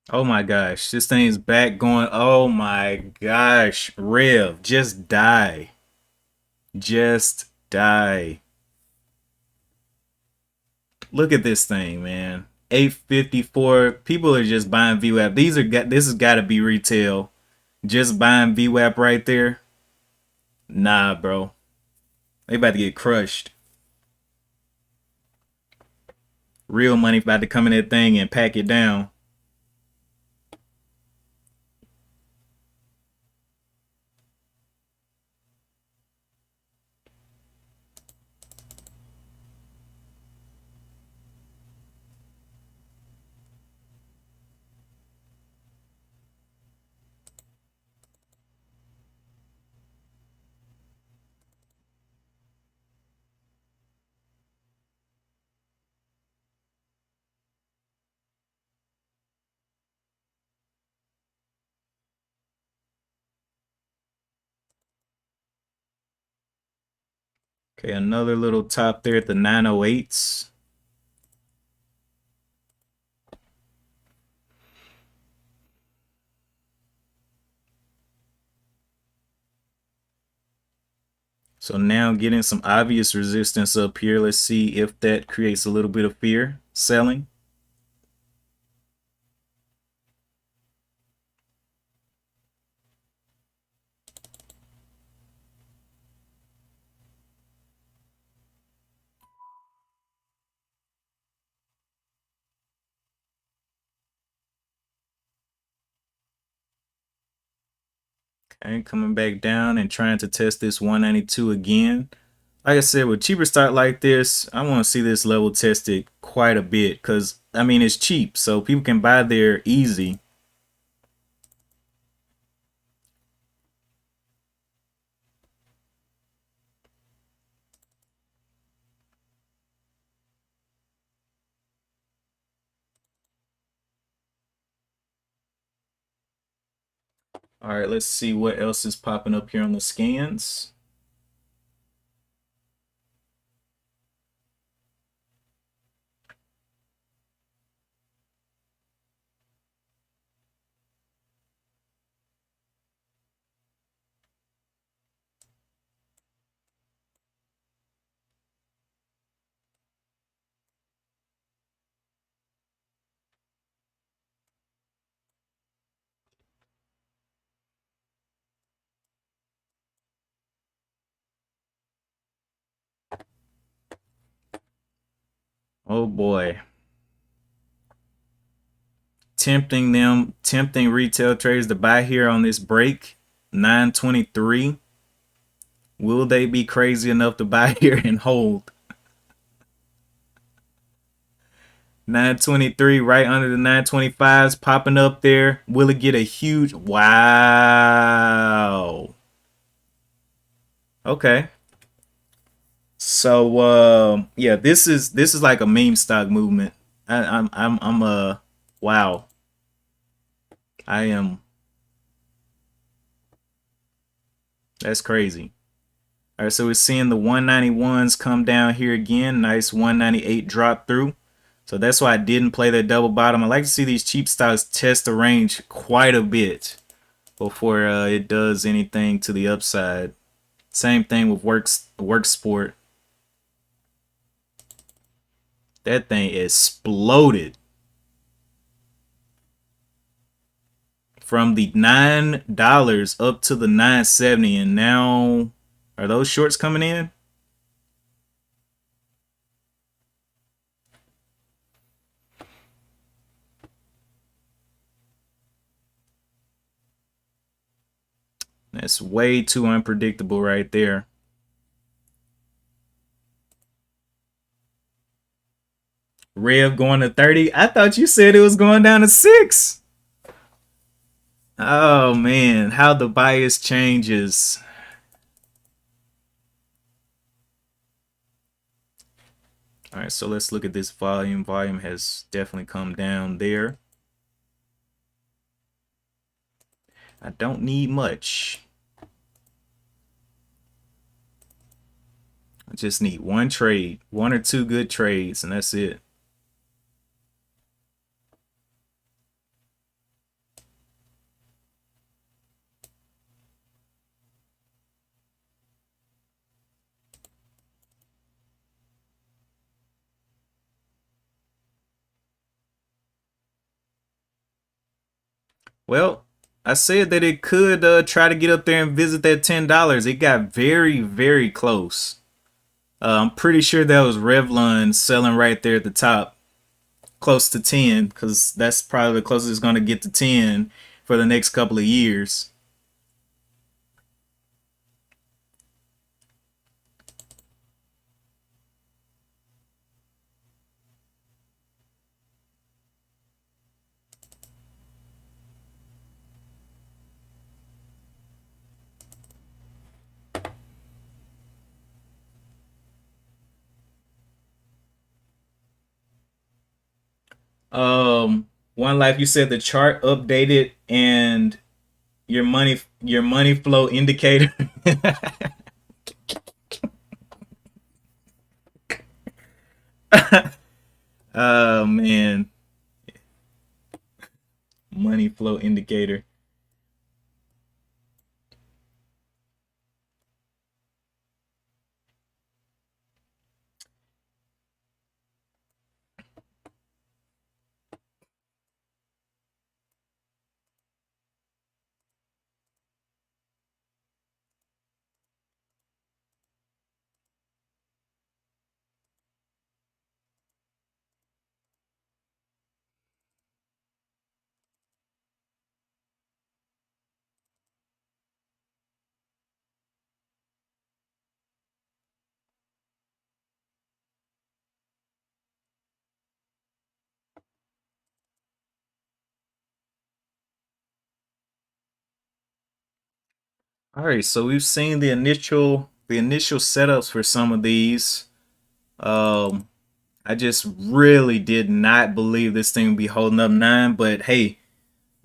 Oh my gosh, this thing's back going. Oh my gosh, Rev, just die. Just die. Look at this thing, man. 854. People are just buying VWAP. This has got to be retail. Just buying VWAP right there. Nah, bro. They about to get crushed. Real money about to come in that thing and pack it down. Okay, another little top there at the 908s. So now getting some obvious resistance up here. Let's see if that creates a little bit of fear. Selling. Okay, coming back down and trying to test this 192 again. Like I said, with cheaper stock like this, I want to see this level tested quite a bit because, I mean, it's cheap. So people can buy there easy. All right, let's see what else is popping up here on the scans. Oh boy. Tempting retail traders to buy here on this break. 923. Will they be crazy enough to buy here and hold? 923 right under the 925s popping up there. Will it get a huge wow? Okay. So yeah, this is like a meme stock movement. I'm wow. I am That's crazy. All right, so we're seeing the 191s come down here again. Nice 198 drop through. So that's why I didn't play that double bottom. I like to see these cheap stocks test the range quite a bit before it does anything to the upside. Same thing with work sport. That thing exploded from the $9 up to the 970, and now are those shorts coming in? That's way too unpredictable right there. Rev going to 30. I thought you said it was going down to 6. Oh man, how the bias changes. All right, so let's look at this volume. Volume has definitely come down there. I don't need much. I just need one trade, one or two good trades, and that's it. Well, I said that it could try to get up there and visit that $10. It got very, very close. I'm pretty sure that was Revlon selling right there at the top, close to 10, because that's probably the closest it's going to get to 10 for the next couple of years. One Life, you said the chart updated and your money flow indicator. Oh man, money flow indicator. All right, so we've seen the initial setups for some of these. Um, I just really did not believe this thing would be holding up 9, but hey,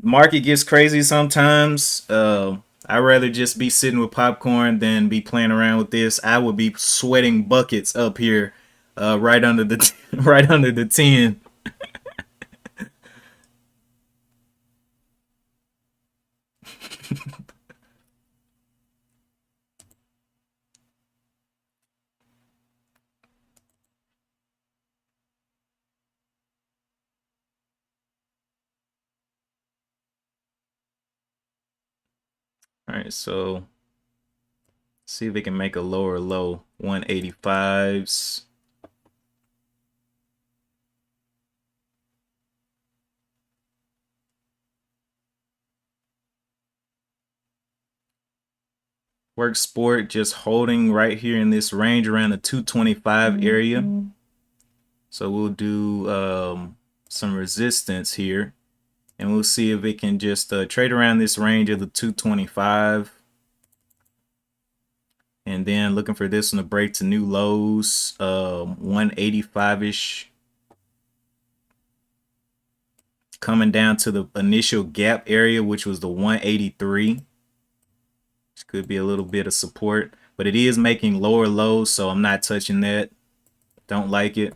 market gets crazy sometimes. I'd rather just be sitting with popcorn than be playing around with this. I would be sweating buckets up here, right under the right under the 10. All right, so see if we can make a lower low. 185s. Work sport just holding right here in this range around the 225 area. So we'll do some resistance here, and we'll see if it can just trade around this range of the 225. And then looking for this one to break to new lows, 185-ish. Coming down to the initial gap area, which was the 183. Which could be a little bit of support. But it is making lower lows, so I'm not touching that. Don't like it.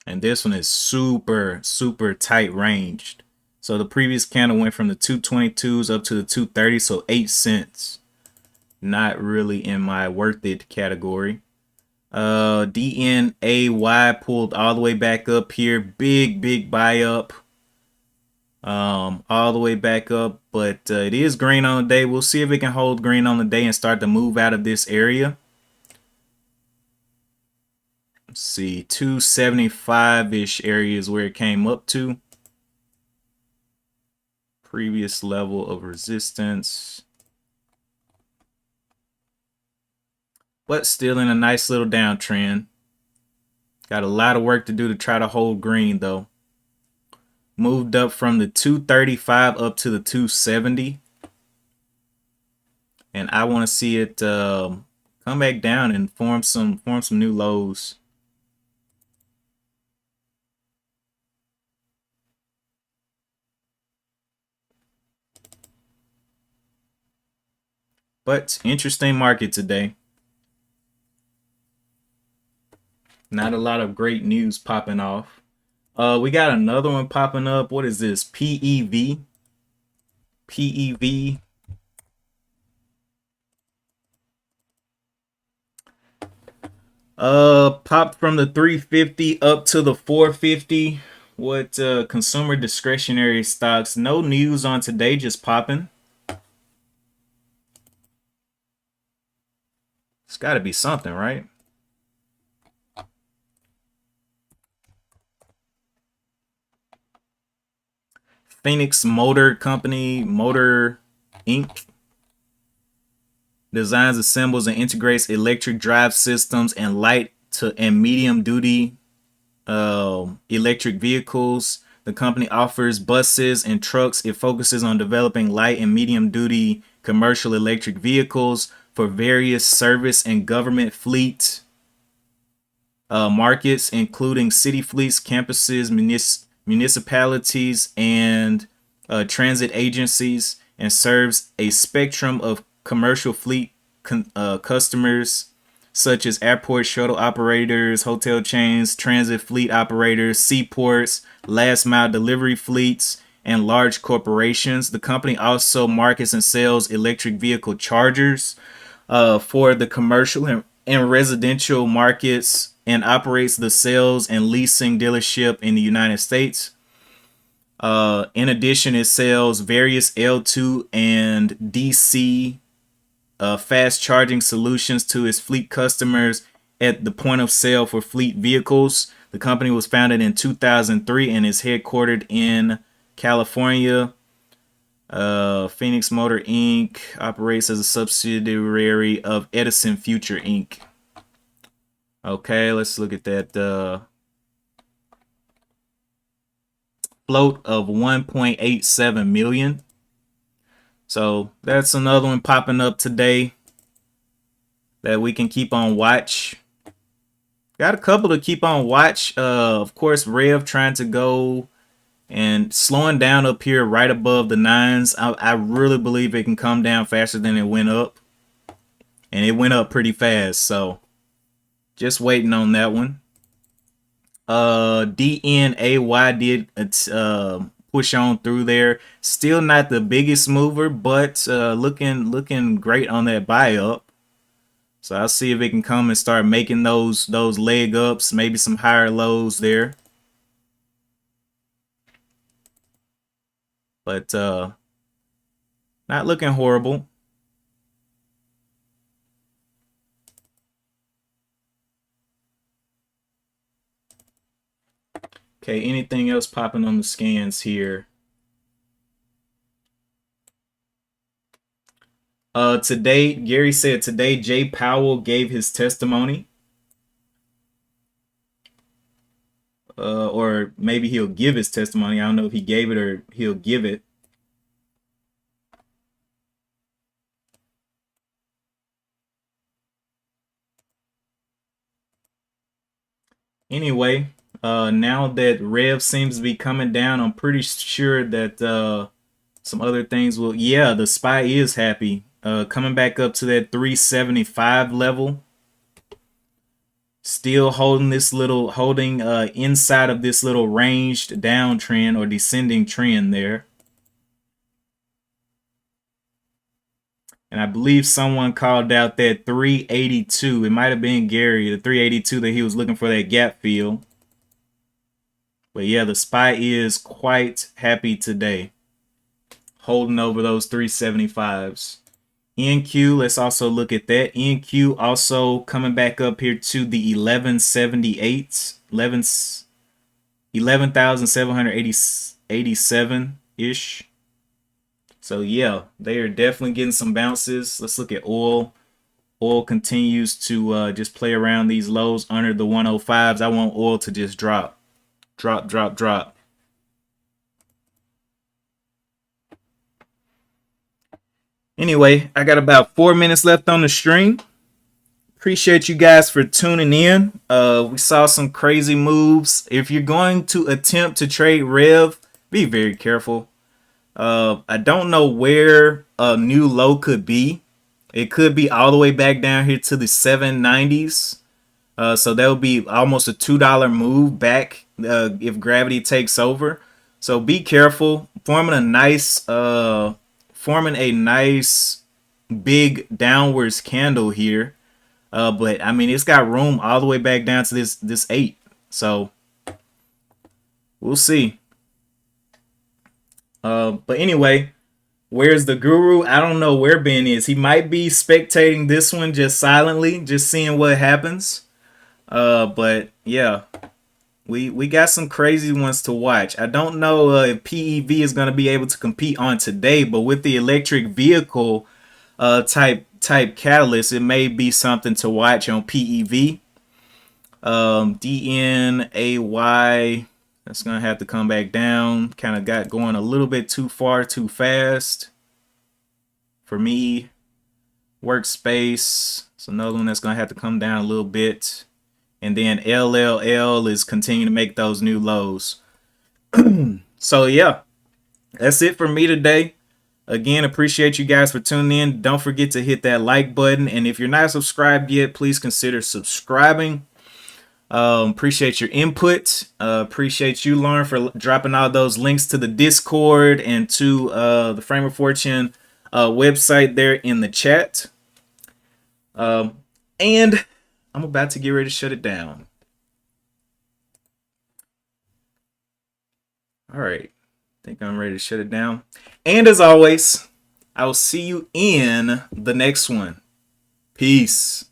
And this one is super, super tight ranged. So the previous candle went from the 222s up to the 230, so 8 cents. Not really in my worth it category. DNAY pulled all the way back up here. Big buy up. All the way back up, but it is green on the day. We'll see if it can hold green on the day and start to move out of this area. Let's see, 275-ish area is where it came up to. Previous level of resistance. But still in a nice little downtrend. Got a lot of work to do to try to hold green though. Moved up from the 235 up to the 270. And I want to see it come back down and form some new lows. But interesting market today. Not a lot of great news popping off. We got another one popping up. What is this? PEV. PEV. Popped from the 350 up to the 450. What consumer discretionary stocks? No news on today, just popping. It's got to be something, right? Phoenix Motor Company, Motor Inc. designs, assembles, and integrates electric drive systems and light to and medium duty electric vehicles. The company offers buses and trucks. It focuses on developing light and medium duty commercial electric vehicles for various service and government fleet markets, including city fleets, campuses, municipalities, and transit agencies, and serves a spectrum of commercial fleet customers such as airport shuttle operators, hotel chains, transit fleet operators, seaports, last mile delivery fleets, and large corporations. The company also markets and sells electric vehicle chargers for the commercial and residential markets, and operates the sales and leasing dealership in the United States. In addition, it sells various L2 and DC fast charging solutions to its fleet customers at the point of sale for fleet vehicles. The company was founded in 2003 and is headquartered in California. Phoenix Motor Inc. operates as a subsidiary of Edison Future Inc. Okay, let's look at that float of 1.87 million. So that's another one popping up today that we can keep on watch. Got a couple to keep on watch. Of course, Rev trying to go and slowing down up here right above the nines. I really believe it can come down faster than it went up. And it went up pretty fast, so just waiting on that one. DNAY did push on through there. Still not the biggest mover, but looking great on that buy up. So I'll see if it can come and start making those leg ups, maybe some higher lows there. But not looking horrible. Okay, anything else popping on the scans here? Today, Gary said today Jay Powell gave his testimony. Or maybe he'll give his testimony. I don't know if he gave it or he'll give it. Anyway, now that Rev seems to be coming down, I'm pretty sure that some other things will. Yeah, the SPY is happy. Coming back up to that 375 level. Still holding this little, inside of this little ranged downtrend or descending trend there. And I believe someone called out that 382. It might have been Gary, the 382 that he was looking for that gap fill. But yeah, the SPY is quite happy today, holding over those 375s. NQ, let's also look at that. NQ also coming back up here to the 1178, 11,787-ish. So yeah, they are definitely getting some bounces. Let's look at oil. Oil continues to just play around these lows under the 105s. I want oil to just drop. Drop. Anyway, I got about 4 minutes left on the stream. Appreciate you guys for tuning in. We saw some crazy moves. If you're going to attempt to trade Rev, be very careful. I don't know where a new low could be. It could be all the way back down here to the 790s. So that would be almost a $2 move back if gravity takes over. So be careful. Forming a nice big downwards candle here. But I mean, it's got room all the way back down to this 8. So we'll see. But anyway, where's the guru? I don't know where Ben is. He might be spectating this one just silently, just seeing what happens. But yeah, we got some crazy ones to watch. I don't know if PEV is going to be able to compete on today, but with the electric vehicle type catalyst, it may be something to watch on PEV. DNAY, that's gonna have to come back down. Kind of got going a little bit too far too fast for me. Workspace, it's another one that's gonna have to come down a little bit. And then LLL is continuing to make those new lows. So yeah, that's it for me today. Again, appreciate you guys for tuning in. Don't forget to hit that like button. And if you're not subscribed yet, please consider subscribing. Appreciate your input. Appreciate you, Lauren, for dropping all those links to the Discord and to the Frame of Fortune website there in the chat. And I'm about to get ready to shut it down. All right. I think I'm ready to shut it down. And as always, I will see you in the next one. Peace.